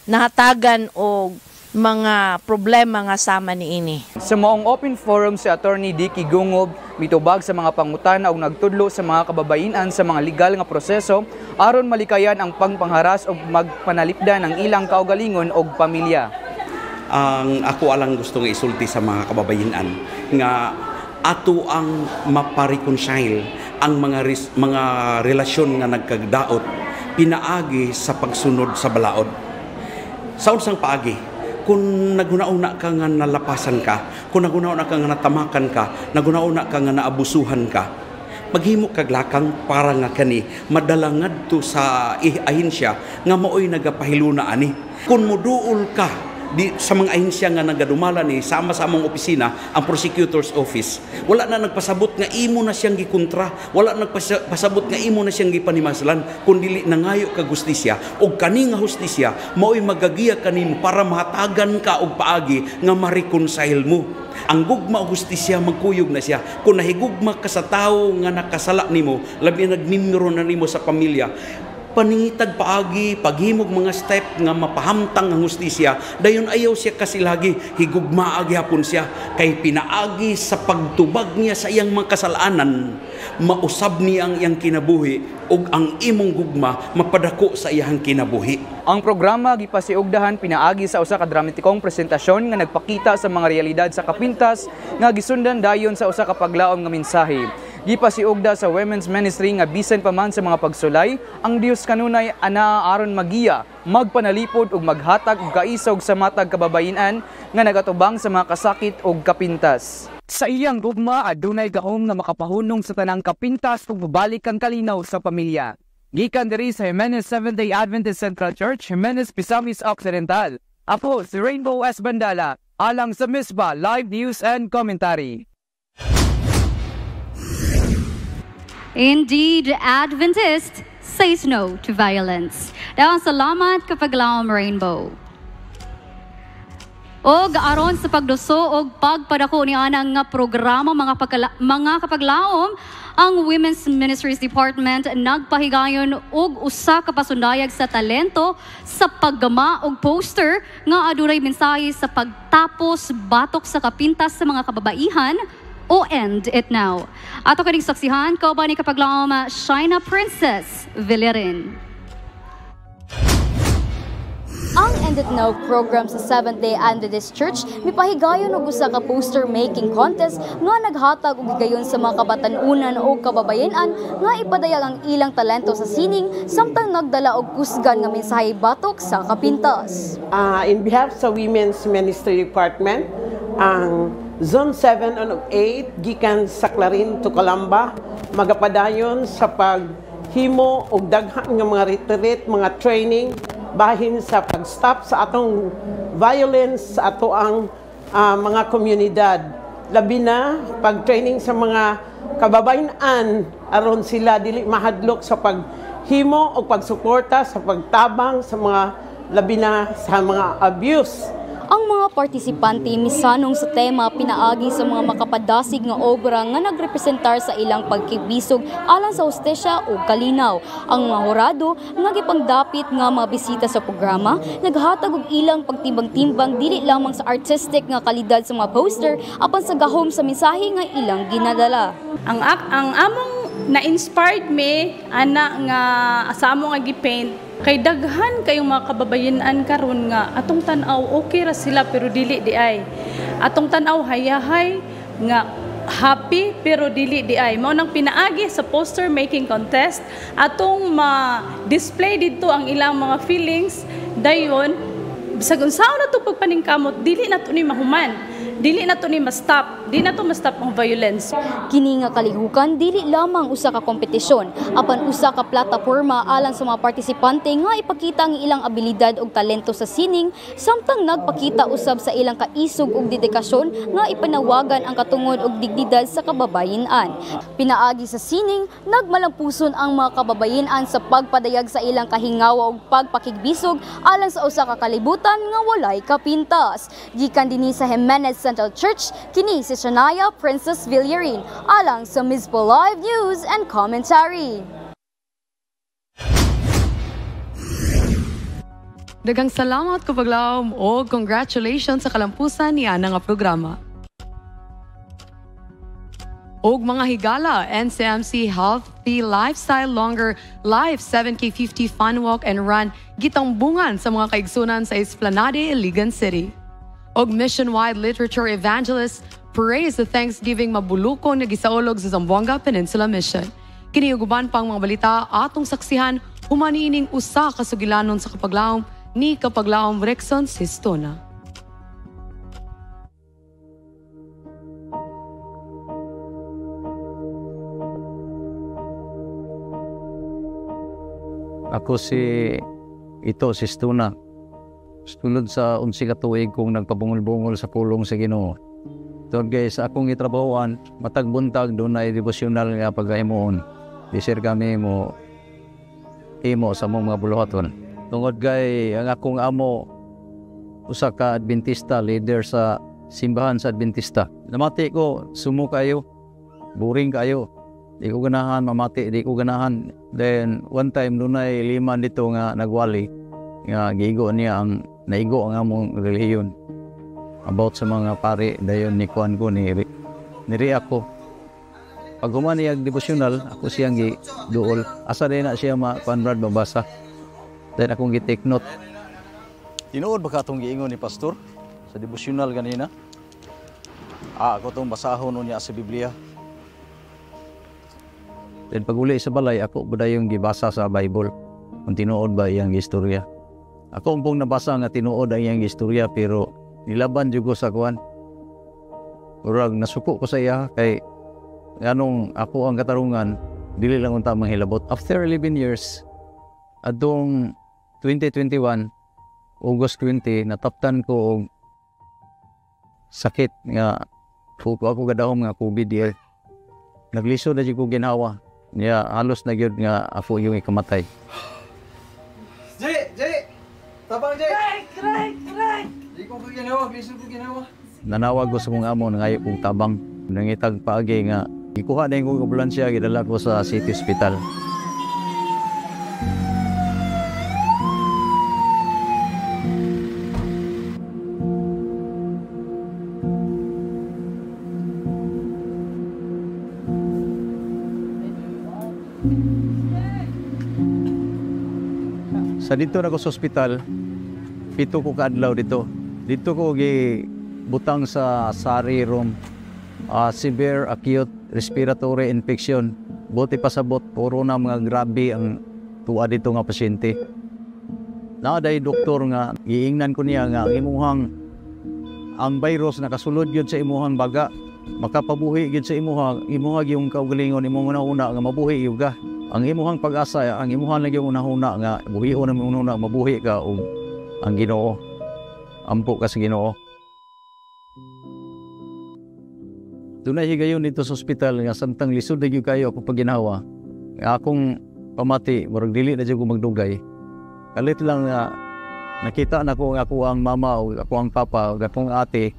nahatagan og mga problema nga sama niini. Sa maong open forum si Attorney Dicky Gungob mitubag sa mga pangutana ug nagtudlo sa mga kababayan sa mga legal nga proseso aron malikayan ang pangpangharas ug magpanalipdan ang ilang kaugalingon ug pamilya. Ang ako alang gusto nga isulti sa mga kababayan nga ato ang mapareconcile ang mga relasyon nga nagkagdaot pinaagi sa pagsunod sa balaod. Sa unsang paagi, kung nagunauna ka nga nalapasan ka, kung nagunauna ka nga natamakan ka, nagunauna ka nga naabusuhan ka, maghimo kag lakang para nga kani madalangad to sa ahensya nga maoy nagapahiluna ani. Kung moduol ka sa mga ahensya nga nagadumala ni sama sa among opisina ang prosecutor's office, wala na nagpasabot nga imo na siyang gikontra, wala nagpasabot nga imo na siyang gipanimaslan, kundi nangayo ka hustisya og kani nga hustisya mao'y magagiya kanimo para mahatagan ka og paagi nga ma-reconcile mo. Ang gugma o hustisya magkuyog na siya. Kung nahigugma ka sa tao nga nakasala nimo, labi nagmimiro na nimo sa pamilya, paningitag paagi, paghimog mga step nga mapahamtang ang hustisya, dayon ayaw siya kasi lagi, higugmaagi hapon siya, kay pinaagi sa pagtubag niya sa iyang mga kasalanan, mausab niya ang iyang kinabuhi, ug ang imong gugma mapadako sa iyang kinabuhi. Ang programa gipasiugdahan pinaagi sa usa ka dramatikong presentasyon nga nagpakita sa mga realidad sa kapintas nga gisundan dayon sa usa ka paglaom nga mensahe. Gipasiugda sa Women's Ministry nga bisan pa man sa mga pagsulay, ang Dios kanunay ana aron magiya, magpanalipod ug maghatag og kaisog sa matag kababayan nga nagatubang sa mga kasakit ug kapintas. Sa iyang gugma adunay gahom nga makapahunong sa tanang kapintas ug mabalik ang kalinaw sa pamilya. Gikan diri sa Jimenez Seventh-day Adventist Central Church, Jimenez Pisamis Occidental. Ako si Rainbow S. Bandala, alang sa Misba Live News and Commentary. Indeed, Adventist says no to violence. Daw salamat kapag laom Rainbow. Og aron sa pagduso og pagpadako ni anang nga programa mga kapaglaom, ang Women's Ministries Department nagpahigayon og usa ka pasundayag sa talento sa paggama og poster nga adunay mensahe sa pagtapos batok sa kapintas sa mga kababaihan o End It Now. Ato kaning saksihan, kauban ni kapaglaom Shaina Princess Villarin. Ang End It Now program sa Seventh-day Adventist Church mipahigayon og usa ka poster making contest nga naghatag og higayon sa mga kabatan-unan o kababayan-an nga ipadayag ang ilang talento sa sining samtang nagdala og kusgan nga mensahe batok sa kapintas. In behalf sa Women's Ministry Department, ang Zone 7 and 8 gikan sa Clarin to Calamba magapadayon sa paghimo og daghan nga mga retreat, mga training bahin sa pag-stop sa atong violence sa ato ang mga komunidad. Labi na pag-training sa mga kababayan aron sila dili mahadlok sa paghimo o pagsuporta sa pagtabang sa mga labi na sa mga abuse. Ang mga partisipante misanong sa tema pinaagi sa mga makapadasig nga obra nga nagrepresentar sa ilang pagkibisog alang sa hustisya o kalinaw. Ang mga horado nga gipangdapit nga mga bisita sa programa naghatag og ilang pagtimbang-timbang dili lamang sa artistic nga kalidad sa mga poster apan sa gahom sa mensahe nga ilang ginadala. Ang among na-inspired me ana nga asa amo nga gipaint kay daghan kayong mga kababayan karon nga atong tan-aw okay ra sila pero dili di ay. Atong tan-aw hayahay nga happy pero dili di ay. Mao nang pinaagi sa poster making contest atong ma-display dito ang ilang mga feelings dayon bisag unsaon na to pagpaningkamot dili na to ni mahuman. Dili na to ni ma-stop, di na to ma-stop ang violence. Kini nga kalihukan dili lamang usa ka kompetisyon, apan usa ka plataporma alang sa mga partisipante nga ipakita ang ilang abilidad ug talento sa sining samtang nagpakita usab sa ilang kaisog ug dedikasyon nga ipanawagan ang katungod ug dignidad sa kababayen-an. Pinaagi sa sining, nagmalampuson ang mga kababayen-an sa pagpadayag sa ilang kahingawa ug pagpakigbisog alang sa usa ka kalibutan nga walay kapintas. Gikan dinhi sa Jimenez Central Church, kini si Shania Princess Villarin alang sa Mizpo Live News and Commentary. Daghang salamat ko paglaom o congratulations sa kalampusan ni ana nga programa. Og mga higala, NCMC Healthy Lifestyle Longer Life 7K50 Fun Walk and Run gitambungan sa mga kaigsunan sa Esplanade, Iligan City. Og mission-wide literature evangelist praise the Thanksgiving mabulukon nga gisaulog sa Zamboanga Peninsula Mission. Kini uguban pang mga balita atong saksihan humaniining usa ka sugilanon sa kapaglaom ni Kapaglaom Rexon Sistona. Ako si Sistona. Sulod sa 11 ka tuig kong nagpabungol-bungol sa pulong sa Ginoo. Tungod guys, akong itrabahoan, matag buntag doon na devotional nga pagkaimuon. Disir kami mo imo sa mga buluhaton. Tungod gay, ang akong amo usa ka Adventista, leader sa simbahan sa Adventista. Namati ko, sumo kayo, boring kayo. Di ko ganahan, mamati, di ko ganahan. Then one time doon ay 5 dito nga nagwali. Nga gigo niya ang naigo ang among relihiyon about sa mga pari dayon ni kuan ko ni ako pag humani ang devotional ako siyang giduol asa din na siya ma-conrad mabasa then akong gi-take note. Tinuod ba ka itong giingon ni pastor sa devotional ganina? Ako itong basahon niya sa Biblia. Then pag uli sa balay ako ba yung gibasa sa Bible kung tinuod ba iyang istorya. Ako pong nabasa nga tinuod ang iyang istorya pero nilaban jud ko sa kuan. Urag nasuko ko sa iya kay anong ako ang katarungan dili lang unta manghilabot. After 11 years adtong 2021 August 20 nataptan ko og sakit nga ako gadahom nga COVID diay. Naglisod na jud ko ginawa. Niya halos na gyud nga ako yung ikamatay. Jay! Tabang Jay! Right! Di ko ginawa, biso ko ginawa. Nanawag ko sa kong amo nangayo kong tabang. Nangitag paagi nga ikuha na yung ambulansya gidala ko sa City Hospital. Sa dito na ko sa ospital, 7 ko kaadlaw dito. Dito ko butang sa SARI room, severe acute respiratory infection. Buti pasabot, puro na mga grabe ang tuwa dito nga pasyente. Naaday doktor nga, giingnan ko niya nga, ang virus nakasulod yun sa imuhang baga. Makapabuhi yun sa imuhang yung kaugalingon, imong una nga mabuhi yun ka. Ang imuhang pag-asa, ang imuhang lagi yung unahuna nga, buhion ang unahuna, mabuhi ka o ang Ginoo. Ampo ka sa Ginoo. Doon na higayon dito sa ospital nga samtang lisod na yung kayo ako pag ginawa. Akong pamati, marag dili na dyan ko magdugay. Kalit lang nga, nakita na ko ako ang mama o ako ang papa o akong ate.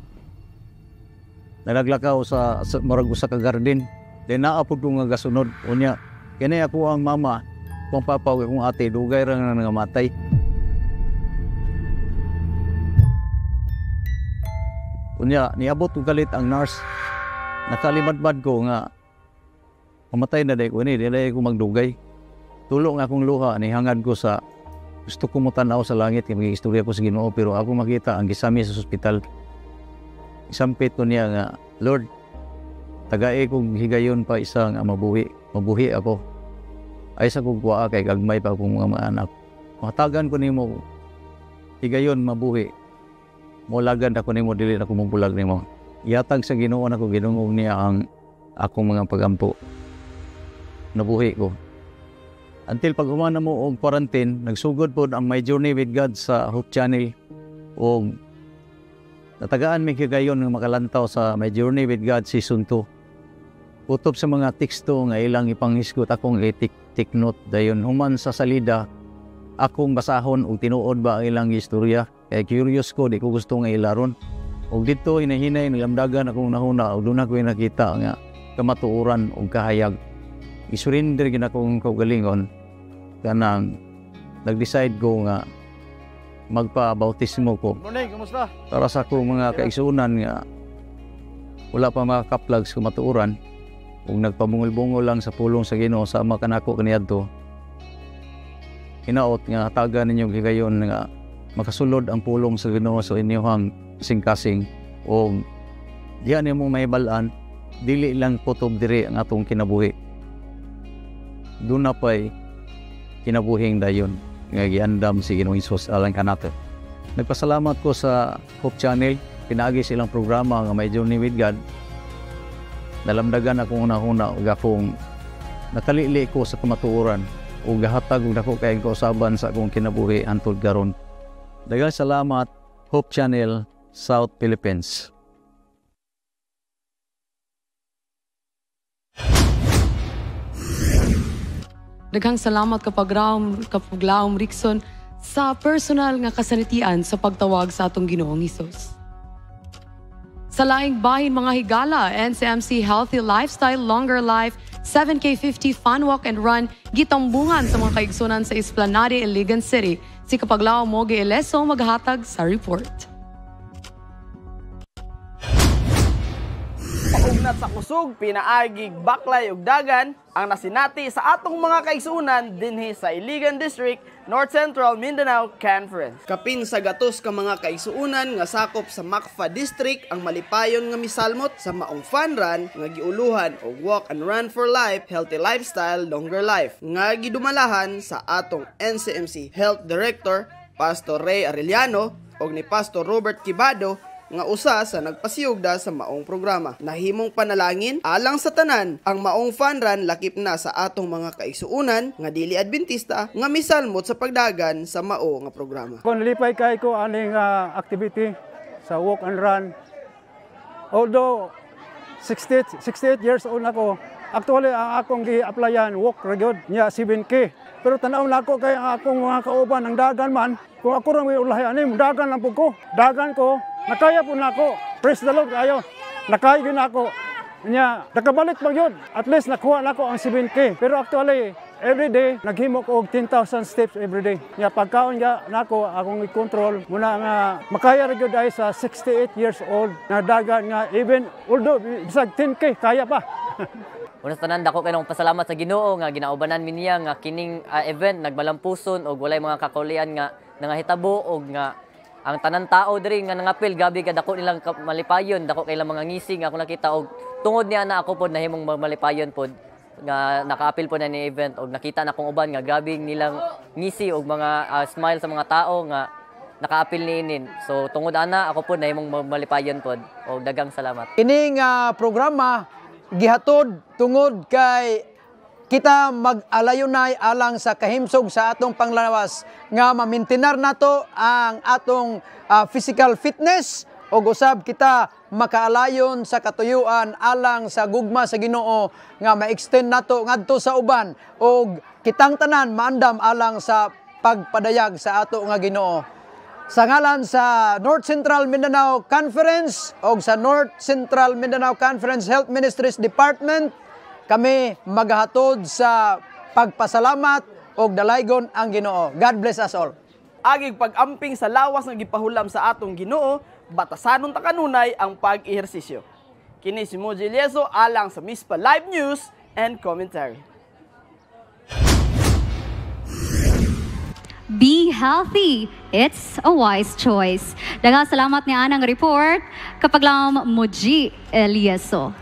Nalaglakaw sa marag usa ka garden. Then naapod ko nga gasunod. Unya, kani ako ang mama, akong papa o akong ate, dugay ra nga nangamatay. Unya, niabot ko galit ang nurse. Nakalimadbad ko nga Mamatay na day ko ni, dili ko magdugay. Tulong akong luha ni hangad ko sa gusto ko mo tanaw sa langit kay mag-istorya ko sa Ginoo, pero ako makita ang gisami sa ospital. Isampit ko niya nga, Lord, tagay kong higayon pa isa nga mabuhi ako. Ay sa kong kuwaa kay gagmay pa akong mga anak. Matagan ko nimo higayon mabuhi. Mulagan ako nimo dili na ko bulag nimo. Yatag sa Ginoo nako ginungog niya ang akong mga pagampo. Nabuhi ko. Until pag humana mo og quarantine, nagsugod po ang My Journey with God sa Hope Channel o natagaan may higayon ng makalantaw sa My Journey with God Season 2. Utob sa mga teksto nga ilang ipanghisgot akong take note dayon human sa salida akong basahon og tinuod ba ang ilang istorya kay curious ko di ko gusto nga ilaron og dito hinahinay nilamdagan akong nahuna og duna ko nakita nga kamatuoran og kahayag isurrender gid akong kaugalingon kanang nag-decide ko nga magpa-bautismo ko. Morning, kumusta? Para sa akong mga kaigsuonan nga wala pa makakaplag sa kamatuoran ug nagpabungol-bungol lang sa pulong sa Ginoo sama kanako kaniadto. Hinaot nga hatagan ninyo higayon nga makasulod ang pulong sa Ginoo sa inyong singkasing o diyan nimo mahibalan dili lang kutob diri ang atong kinabuhi. Doon na pa'y kinabuhing dayon nga giandam si Ginoong Hesus alang kanato. Nagpasalamat ko sa Hope Channel, pinaagi silang programa nga My Journey with God. Nalamdagan akong una-una ug akong nakalili ko sa kamatuoran ug gahatag og dako kay kausaban sa akong kinabuhi hantod karon. Daghang salamat Hope Channel South Philippines. Daghang salamat kapaglaom Rickson sa personal nga kasanitian sa pagtawag sa atong Ginoong Hesus. Sa laing bahin mga higala, NCMC Healthy Lifestyle, Longer Life, 7K50 Fun Walk and Run, gitambungan sa mga kaigsunan sa Esplanade, Iligan City. Si kapaglaom Mogi Eleso maghatag sa report. Paugnat sa kusog, pinaagig, baklay ug dagan ang nasinati sa atong mga kaigsunan dinhi sa Iligan District, North Central Mindanao Conference. Kapin sa gatos ka mga kaigsuunan nga sakop sa Macfa District ang malipayon nga misalmot sa maong fun run nga giuluhan og Walk and Run for Life, Healthy Lifestyle, Longer Life nga gidumalahan sa atong NCMC Health Director Pastor Ray Arellano og ni Pastor Robert Quibado nga usa sa nagpasiyugda sa maong programa. Nahimong panalangin alang sa tanan ang maong fun run lakip na sa atong mga kaigsuunan nga dili Adventista nga misalmot sa pagdagan sa mao nga programa. Kung nalipay kay ko aning activity sa walk and run. Although 68 years old ako, actually ang akong gi-applyan walk regular niya 7K. Pero tanaw na ako kay ang akong mga kauban ng dagan man. Kung ako rin may ulahi anim, dagan lang po ko. Dagan ko, nakaya po na ako. Praise the Lord kayo. Nakaya yun ako. Nya, nakabalik pa yun. At least nakuha na ako ang 7K. Pero actually, every day, naghimo ko og 10,000 steps every day. Nya, pagkaon nga na ako, akong i-control. Muna nga, makaya rin yun dahil sa 68 years old na dagan nga, even, although, bisag 10K, kaya pa. Una sa tanan dako kay nang pasalamat sa Ginoo nga ginaubanan mi niya nga kining event nagmalampuson og walay mga kakaulian nga nangahitabo og nga ang tanan tao diri nga nangapil gabi ka dako nilang malipayon dako kay mga ngising ako nakita og tungod niya na ako pod nahimong malipayon pod nga nakaapil po na ni event og nakita na kong uban nga gabi nilang ngisi og mga smile sa mga tao nga nakaapil niinin. So tungod ana ako pod nahimong malipayon pod og daghang salamat. Kining programa gihatod tungod kay kita mag-alayunay alang sa kahimsog sa atong panglawas nga mamintinar nato ang atong physical fitness o usab kita makaalayon sa katuyuan alang sa gugma sa Ginoo nga ma-extend nato ngadto sa uban og kitang tanan maandam alang sa pagpadayag sa ato nga Ginoo. Sa ngalan sa North Central Mindanao Conference o sa North Central Mindanao Conference Health Ministries Department, kami maghatod sa pagpasalamat o dalaygon ang Ginoo. God bless us all. Agig pag-amping sa lawas nga gipahulam sa atong Ginoo, batasanon ta kanunay ang pag-ehersisyo. Kini si Moji Lieso alang sa Mispa Live News, and commentary. Be healthy. It's a wise choice. Daghang salamat ni anang report kapag lang Muji Elieso.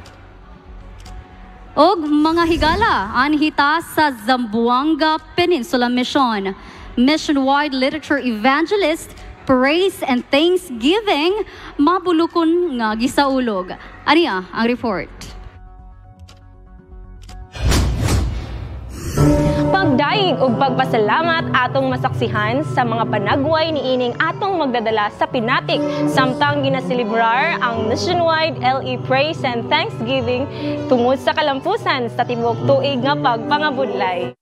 Og mga higala anhita sa Zamboanga Peninsula Mission. Mission-wide literature evangelist, praise and thanksgiving, mabulukon nga gisaulog. Aniya ang report. Pagdaig ug pagpasalamat atong masaksihan sa mga panagway niining atong magdadala sa pinatik samtang ginaselebrar ang nationwide LE Praise and Thanksgiving tungod sa kalampusan sa tibuok tuig nga pagpangabudlay.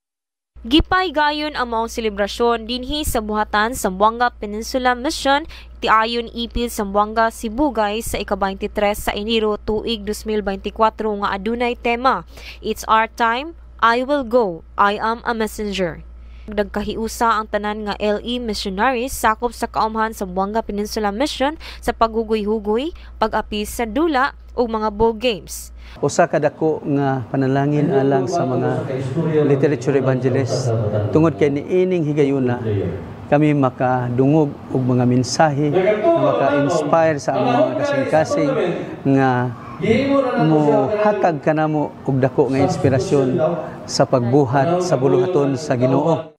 Gipay gayon ang maong selebrasyon dinhi sa buhatan sa Zamboanga Peninsula Mission tiayon ipil sa Zamboanga, Sibugay sa ika-23 sa Enero tuig 2024 nga adunay tema It's Our Time, I Will Go, I Am a Messenger. Nagkahiusa ang tanan nga LE missionaries sakop sa kaumhan sa Zamboanga Peninsula Mission sa paghugoy-hugoy, pag-apis sa dula o mga bowl games. Usa ka dako nga panalangin alang sa mga literature evangelists tungod kay niining higayuna kami makadungog og mga mensahe nga maka-inspire sa among mga kasing-kasing nga mo hatag kanamo og dako nga inspirasyon sa pagbuhat sa buluhaton sa Ginoo.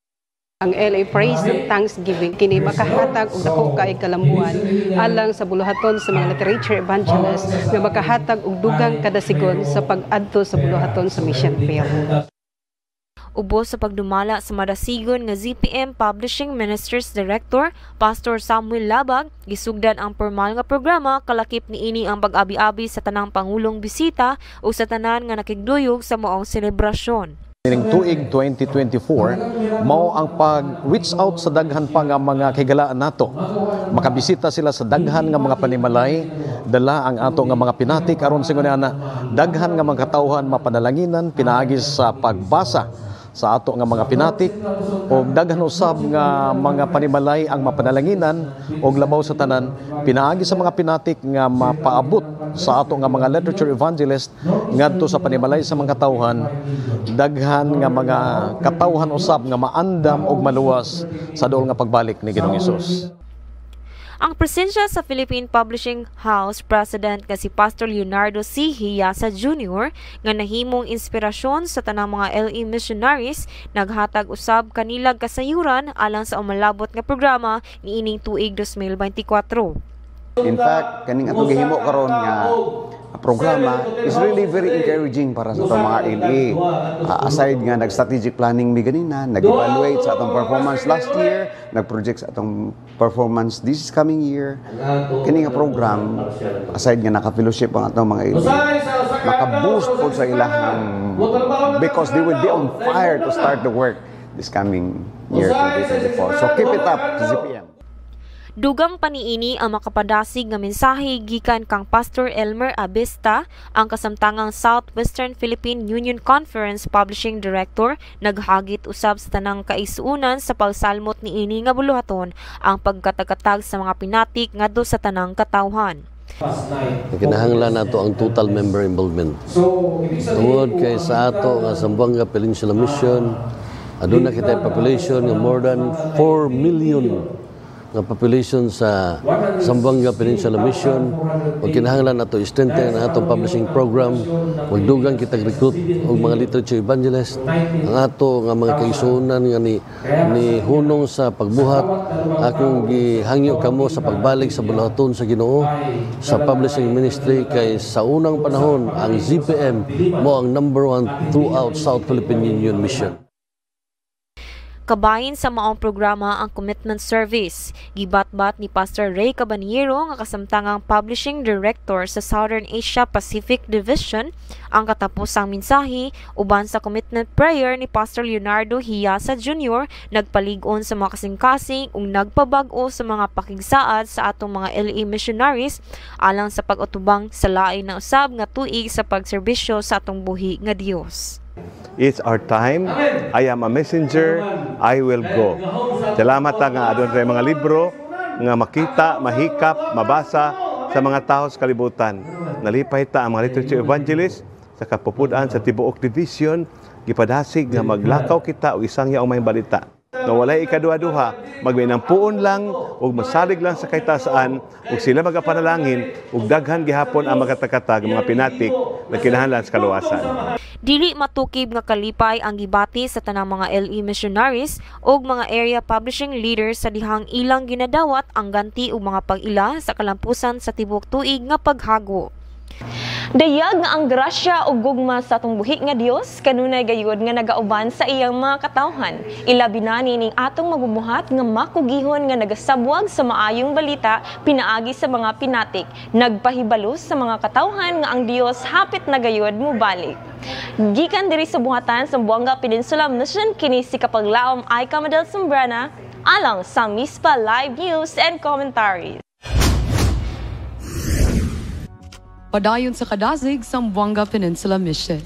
Ang LA Praise and Thanksgiving kini makahatag og dako kaay kalambuan alang sa buluhaton sa mga literature evangelists nga makahatag og dugang kada sigon sa pag-adto sa buluhaton sa mission field. Ubos sa pagdumala sa madasigon nga ZPM Publishing Ministers Director Pastor Samuel Labag, gisugdan ang formal nga programa kalakip niini ang pag-abi-abi sa tanang pangulong bisita o sa tanan nga nakigduyog sa moong selebrasyon. Ning tuig 2024, mao ang pag-reach out sa daghan pa nga mga kigalaan nato. Makabisita sila sa daghan nga mga panimalay, dala ang ato nga mga pinatik aron sa ana daghan nga mga katawhan mapanalanginan pinaagi sa pagbasa sa ato nga mga pinatik o daghan usab nga mga panimalay ang mapanalanginan og labaw sa tanan pinaagi sa mga pinatik nga mapaabot sa ato nga mga literature evangelist ngadto sa panimalay sa mga katawhan daghan nga mga katawhan usab nga maandam og maluwas sa duol nga pagbalik ni Ginoong Hesus. Ang presensya sa Philippine Publishing House President nga si Pastor Leonardo C. Hiyasa Jr. nga nahimong inspirasyon sa tanang mga LE missionaries naghatag usab kanilag kasayuran alang sa umalabot nga programa niining tuig 2024. In fact, kaning atong gihimo karon nga programa is really very encouraging para sa itong mga LA. Aside nga nag-strategic planning mi ganina, nag-evaluate sa atong performance last year, nag-project sa atong performance this coming year. Kini nga program, aside nga naka-fellowship ang atong mga LA, maka-boost po sa ilahang because they will be on fire to start the work this coming year 2024. So keep it up, ZPM. Dugang paniini ang makapadasig nga mensahe gikan kang Pastor Elmer Abesta, ang kasamtangang Southwestern Philippine Union Conference Publishing Director, naghagit usab sa tanang kaisuunan sa pagsalmot niini nga buluhaton ang pagkatagatag sa mga pinatik ngadto sa tanang katawhan. Kinahanglan nato ang total member involvement. Tungod kay sa ato nga Zamboanga Peninsula Mission, aduna kita population nga more than 4 million nga population sa Zamboanga Peninsula Mission. Ug kinahanglan nato i-strengthen ang atong publishing program, magdugang kita recruit og mga literature evangelists, ang ato nga mga kaisunan nga ni hunong sa pagbuhat. Akong gihangyo kamo sa pagbalik sa buluhaton sa Ginoo sa publishing ministry kay sa unang panahon ang ZPM mo ang #1 throughout South Philippine Union Mission. Kabahin sa maong programa ang commitment service. Gibatbat ni Pastor Ray Cabaniero nga kasamtangang Publishing Director sa Southern Asia Pacific Division ang katapusang mensahe uban sa commitment prayer ni Pastor Leonardo Hiyasa Jr. nagpalig-on sa mga kasing-kasing ug nagpabag-o sa mga pakigsaad sa atong mga LA missionaries alang sa pag-utubang sa lain na usab nga tuig sa pagserbisyo sa atong buhi nga Dios. It's our time. I am a messenger. I will go. Salamat nga adun sa mga libro nga makita, mahikap, mabasa sa mga tao sa kalibutan. Nalipay ta ang mga literature evangelists sa kapupudan sa Tibuok Division gipadasig nga maglakaw kita og isang yaong may balita. Na walay ikaduha-duha, magminampuon lang o masalig lang sa kaitasaan o sila magapanalangin o daghan gihapon ang magatakatag mga pinatik na kinahanglan sa kaluwasan. Dili matukib nga kalipay ang gibati sa tanang mga LE missionaries o mga area publishing leaders sa dihang ilang ginadawat ang ganti o mga pag-ila sa kalampusan sa tibuok tuig nga paghago. Dayag nga ang grasya o gugma sa atong buhi nga Dios kanunay gayud nga nagauban sa iyang mga katawhan. Ilabi na ning atong magbubuhat nga makugihon nga nagasabwag sa maayong balita pinaagi sa mga pinatik. Nagpahibalo sa mga katawhan nga ang Dios hapit na gayud mubalik. Gikan diri sa buhatan sa Zamboanga Peninsula Mission kini si kapaglaom ay Kamadel Sombrana alang sa MISPA Live News and Commentaries. Padayon sa kadasig sa Zamboanga Peninsula Mission.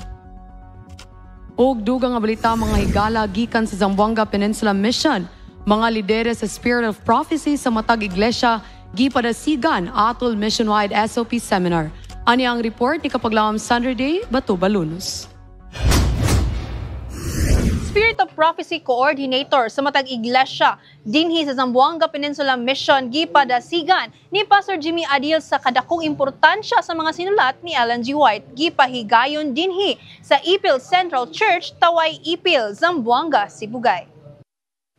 Og dugang nga balita mga higala gikan sa Zamboanga Peninsula Mission, mga lideres sa Spirit of Prophecy sa matag iglesia gipadasigan atol mission-wide SOP seminar. Ani ang report ni kapaglaom Saturday, Bato Balunos. Spirit of Prophecy Coordinator sa matag iglesia dinhi sa Zamboanga Peninsula Mission gipadasigan ni Pastor Jimmy Adil sa kadakong importansya sa mga sinulat ni Ellen G. White gipahigayon dinhi sa Ipil Central Church, Taway Ipil, Zamboanga, Sibugay.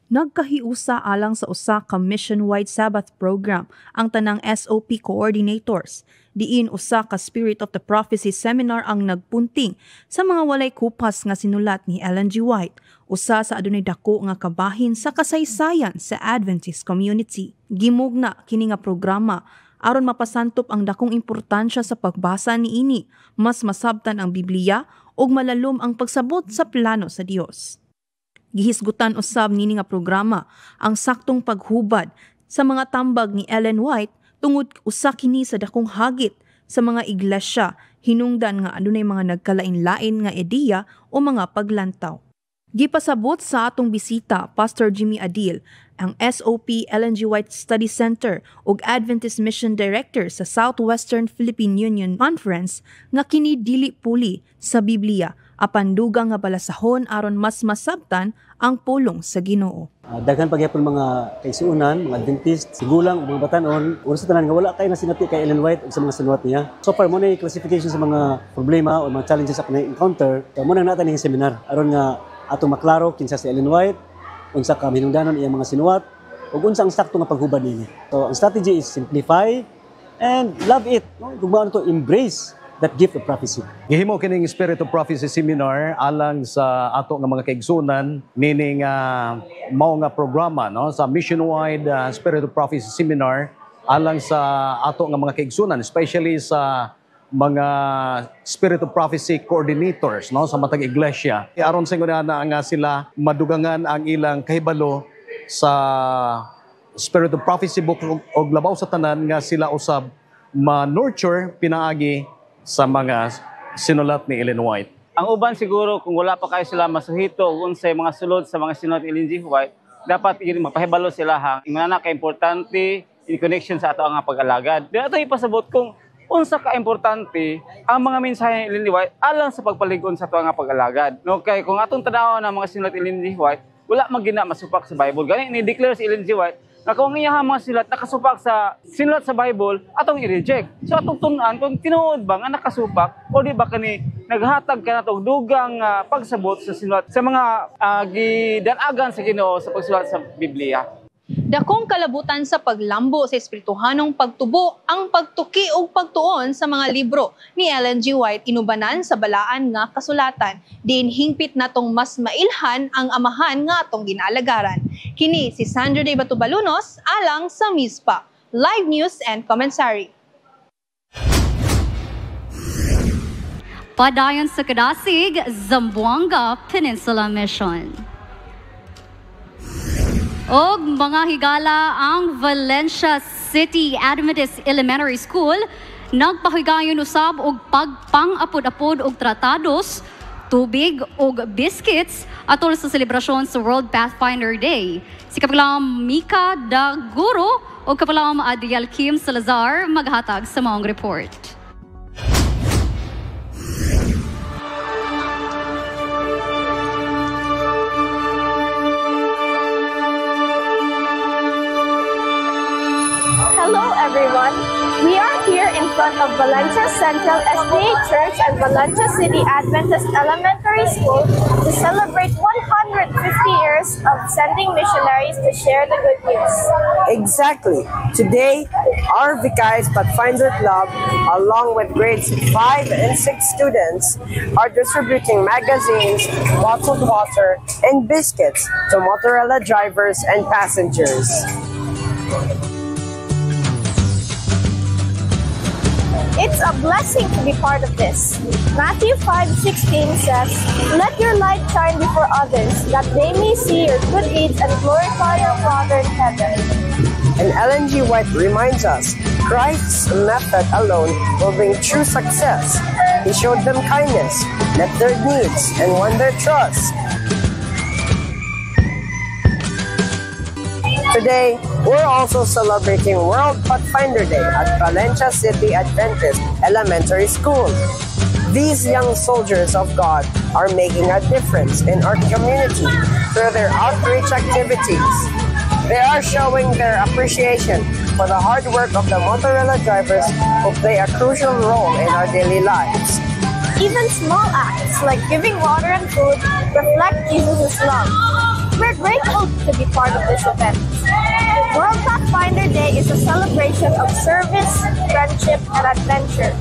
Nagkahiusa alang sa usa ka mission-wide Sabbath program ang tanang SOP coordinators. Diin usa ka Spirit of the Prophecy seminar ang nagpunting sa mga walay kupas nga sinulat ni Ellen G. White, usa sa adunay dako nga kabahin sa kasaysayan sa Adventist community. Gimugna kini nga programa aron mapasantop ang dakong importansya sa pagbasa niini, mas masabtan ang Biblia ug malalom ang pagsabot sa plano sa Dios. Gihisgutan usab nini nga programa ang saktong paghubad sa mga tambag ni Ellen White tungod usa kini sa dakong hagit sa mga iglesia hinungdan nga adunay mga nagkalain-lain nga ideya o mga paglantaw. Gipasabot sa atong bisita Pastor Jimmy Adil, ang SOP Ellen G. White Study Center ug Adventist Mission Director sa Southwestern Philippine Union Conference nga kini dili puli sa Biblia apan dugang nga balasahon aron mas masabtan ang pulong sa Ginoo. Daghan pagyapon mga kaisuunan, mga Adventist, sigulang mga batanon, una sa tanan nga wala kay nasinati kay Ellen White ug sa mga sinuwat niya. So far mo na classification sa mga problema o mga challenges sa encounter. So mo na nata ning seminar aron nga atong maklaro kinsa si Ellen White, unsa ka hinungdanon iyang mga sinuwat ug unsa ang sakto nga paghubad niini. So ang strategy is simplify and love it. Kung maano to embrace that gift of prophecy. Gihimo kining Spirit of Prophecy seminar alang sa ato nga mga kaigsunan nining mao nga programa no sa mission-wide Spirit of Prophecy seminar alang sa ato nga mga kaigsunan, especially sa mga Spirit of Prophecy coordinators no sa matag iglesia. Aron sa nguna nga sila madugangan ang ilang kahibalo sa Spirit of Prophecy book og labaw sa tanan nga sila usab ma-nurture pinaagi sa mga sinulat ni Ellen White. Ang uban siguro kung wala pa kayo sila masuhito unsay mga sulod sa mga sinulat ni Ellen G. White, dapat mapahibalo sila hang ingana ka importante in connection sa ato nga pag-alagad. Di ato ipasabot kung unsa ka importante ang mga mensahe ni Ellen G. White alang sa pagpaligon sa ato nga pag-alagad. No kay kung atong tanaw na mga sinulat ni Ellen G. White, wala magina masupak sa Bible. Gani ni declare si Ellen G. White na kung iyang mga sinulat nakasupak sa sinulat sa Bible, atong i-reject. So atong tun-an kung tinuod ba nga nakasupak o di ba kani naghatag ka na itong dugang pagsabot sa sinulat sa mga gidanagan sa Ginoo sa pagsulat sa Biblia. Dakong kalabutan sa paglambo sa espirituhanong pagtubo ang pagtuki o pagtuon sa mga libro ni Ellen G. White inubanan sa balaan nga kasulatan. Diin hingpit natong mas mailhan ang amahan nga atong ginaalagaran. Kini si Sandra de Batubalunos alang sa MISPA Live News and Commentary. Padayon sa kadasig, Zamboanga Peninsula Mission. Og mga higala ang Valencia City Adventist Elementary School nagpahigayon usab og pagpang-apod-apod og tratados, tubig og biscuits atol sa selebrasyon sa World Pathfinder Day. Si Kapilang Mika Daguro o Kapilang Adiel Kim Salazar maghatag sa maong report. Hello everyone! We are here in front of Valencia Central SDA Church and Valencia City Adventist Elementary School to celebrate 150 years of sending missionaries to share the good news. Exactly. Today, our Vicarious Pathfinder Club, along with grades 5 and 6 students, are distributing magazines, bottled water, and biscuits to Motorola drivers and passengers. It's a blessing to be part of this. Matthew 5:16 says, "Let your light shine before others, that they may see your good deeds and glorify your Father in heaven." And Ellen G. White reminds us, Christ's method alone will bring true success. He showed them kindness, met their needs, and won their trust. Today, we're also celebrating World Pathfinder Day at Valencia City Adventist Elementary School. These young soldiers of God are making a difference in our community through their outreach activities. They are showing their appreciation for the hard work of the Motorola drivers who play a crucial role in our daily lives. Even small acts like giving water and food reflect Jesus' love. We're grateful to be part of this event. World Pathfinder Day is a celebration of service, friendship, and adventure.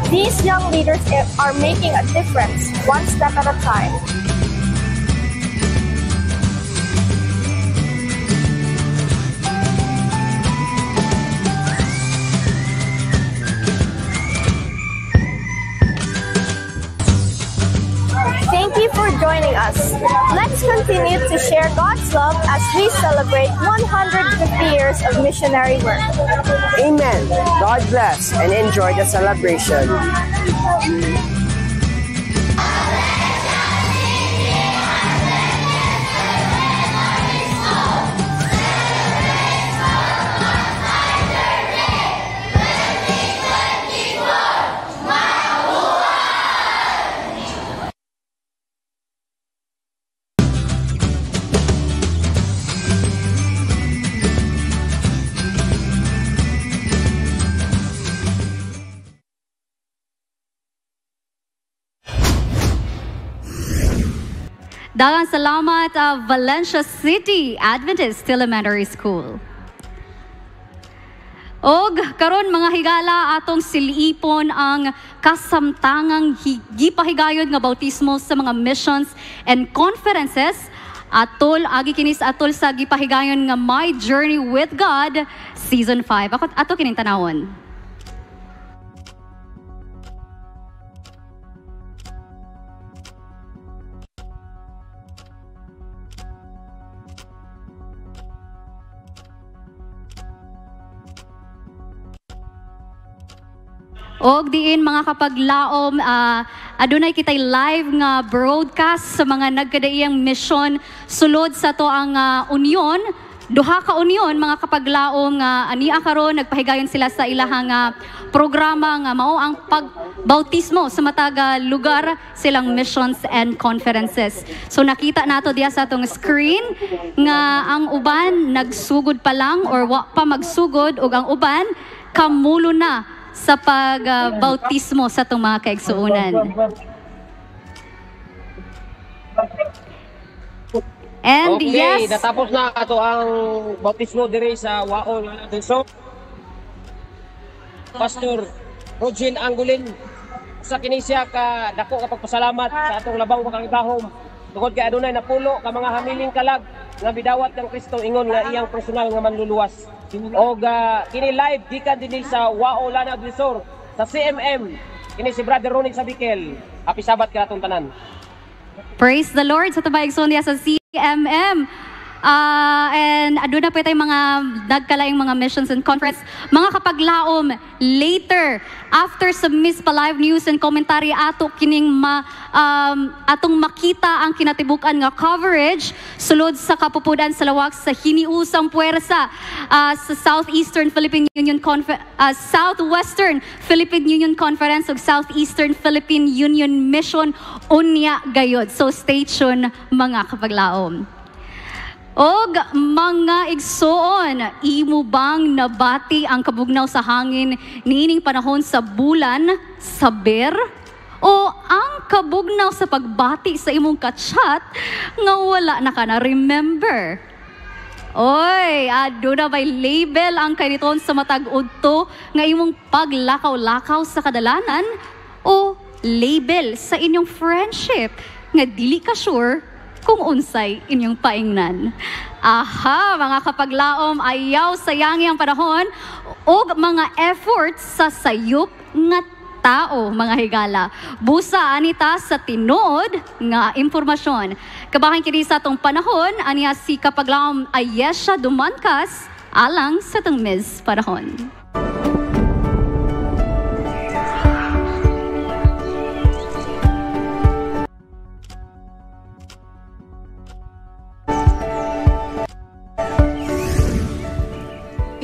These young leaders are making a difference, one step at a time. Thank you for joining us. Let's continue to share God's love as we celebrate 150 years of missionary work. Amen. God bless and enjoy the celebration. Daghang salamat Valencia City Adventist Elementary School. Og karon mga higala atong silipon ang kasamtangang gipahigayon nga bautismo sa mga missions and conferences atol agi kinis atol sa gipahigayon nga My Journey with God Season 5. Ato kining tanawon. Og diin mga kapaglaom, adunay kitay live nga broadcast sa mga nagkadaiyang mission sulod sa to ang union. Duha ka union mga kapaglaom nga ania karon nagpahigayon sila sa ilahang programa nga mao ang pagbautismo sa mataga lugar silang missions and conferences. So nakita nato diya sa atong screen nga ang uban nagsugod pa lang or wa pa magsugod ug ang uban kamulo na sa pagbautismo sa itong mga kaigsuunan. And okay, yes, natapos na ato ang bautismo diri sa Waol Denso. Pastor Rogin Angulin sa kinisya ka dako ka pagpasalamat sa atong labaw kakangitahom. Tungod kay adunay napulo ka mga hamiling kalag nga bidawat ng Kristo ingon nga iyang personal nga manluluwas. Og kini live gikan dinhi sa Wao Lanao del Sur sa CMM. Kini si Brother Ronnie Sabikel. Happy Sabat ka natong tanan. praise the Lord sa tubayag sonya sa CMM. And aduna pa tayong mga nagkalaing mga missions and conference. Mga kapaglaom, later, after sa Miss Live News and commentary ato kining atong makita ang kinatibukan nga coverage sulod sa kapupudan sa lawak sa hiniusang puwersa sa Southwestern Philippine Union Conference ug Southeastern Philippine Union Mission unya gayod. So stay tuned mga kapaglaom. Og mga igsoon, imo bang nabati ang kabugnaw sa hangin niining panahon sa bulan, saber? O ang kabugnaw sa pagbati sa imong kachat nga wala na ka na remember? Oy, aduna may label ang kaniton sa matag udto nga imong paglakaw-lakaw sa kadalanan o label sa inyong friendship nga dili ka sure kung unsay inyong paingnan. Aha, mga kapaglaom, ayaw sayangi ang panahon o mga efforts sa sayop nga tao, mga higala. Busa anita sa tinuod nga impormasyon. Kabahin kini sa atong panahon, aniya si kapaglaom Ayesha Dumankas, alang sa tong Miss Panahon.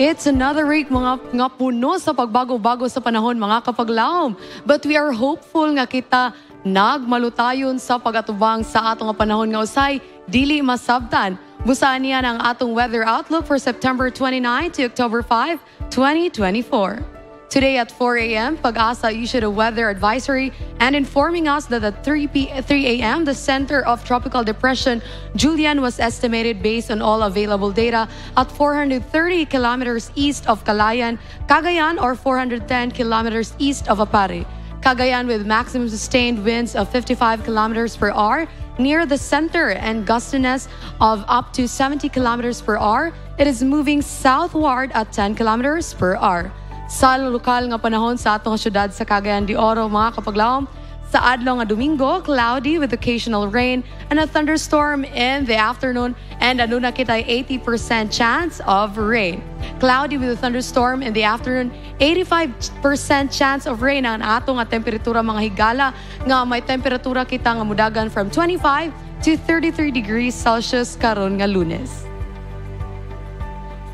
It's another week mga puno sa pagbago-bago sa panahon mga kapaglaom. But we are hopeful nga kita nagmalutayon sa pagatubang sa atong panahon nga usay dili masabtan. Busaan niya ang atong weather outlook for September 29 to October 5, 2024. Today at 4 a.m., Pag-asa issued a weather advisory and informing us that at 3 a.m., the center of Tropical Depression Julian was estimated based on all available data at 430 kilometers east of Calayan, Cagayan, or 410 kilometers east of Apare. Cagayan with maximum sustained winds of 55 kilometers per hour near the center and gustiness of up to 70 kilometers per hour. It is moving southward at 10 kilometers per hour. Sa lokal nga panahon sa atong syudad sa Cagayan de Oro, mga kapaglaom, sa adlaw nga Domingo, cloudy with occasional rain and a thunderstorm in the afternoon, and aduna kita 80% chance of rain. Cloudy with a thunderstorm in the afternoon, 85% chance of rain ang atong nga temperatura, mga higala, nga may temperatura kita nga mudagan from 25 to 33 degrees Celsius karon nga Lunes.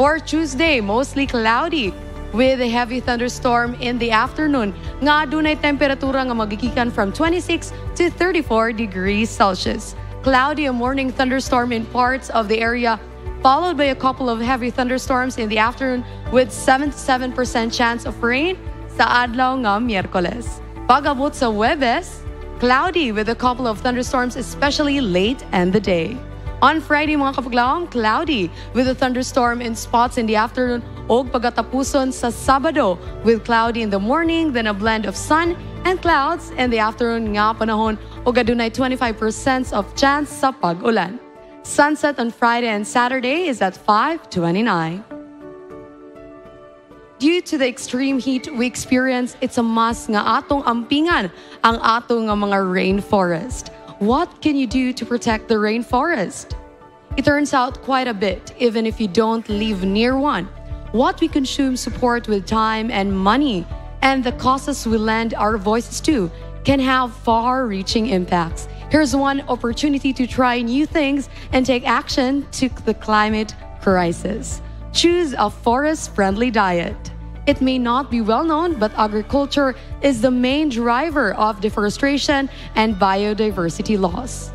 For Tuesday, mostly cloudy with a heavy thunderstorm in the afternoon, nga adunay temperatura nga magigikan from 26 to 34 degrees Celsius. Cloudy, a morning thunderstorm in parts of the area, followed by a couple of heavy thunderstorms in the afternoon with 77% chance of rain sa adlaw nga Miyerkules. Pag-abot sa Huwebes, cloudy with a couple of thunderstorms especially late in the day. On Friday, mga kapaglaom, cloudy with a thunderstorm in spots in the afternoon o pagkatapuson sa Sabado with cloudy in the morning, then a blend of sun and clouds in the afternoon nga panahon o gadunay 25% of chance sa pag-ulan. Sunset on Friday and Saturday is at 5:29. Due to the extreme heat we experience, it's a must nga atong ampingan ang atong nga mga rainforest. What can you do to protect the rainforest? It turns out quite a bit, even if you don't live near one. What we consume, support with time and money, and the causes we lend our voices to can have far-reaching impacts. Here's one opportunity to try new things and take action to the climate crisis. Choose a forest-friendly diet. It may not be well known, but agriculture is the main driver of deforestation and biodiversity loss.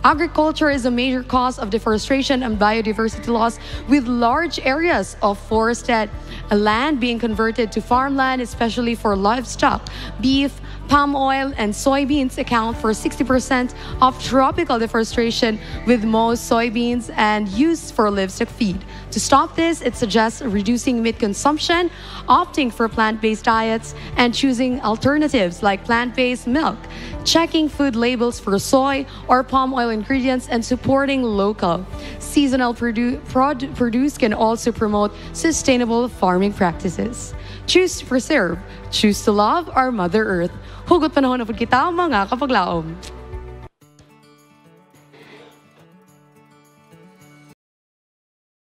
Agriculture is a major cause of deforestation and biodiversity loss, with large areas of forested land being converted to farmland, especially for livestock. Beef, palm oil, and soybeans account for 60% of tropical deforestation, with most soybeans and used for livestock feed. To stop this, it suggests reducing meat consumption, opting for plant-based diets, and choosing alternatives like plant-based milk, checking food labels for soy or palm oil ingredients, and supporting local. Seasonal produce can also promote sustainable farming practices. Choose to preserve, choose to love our Mother Earth. Hugot panahon na po kita, mga kapaglaom.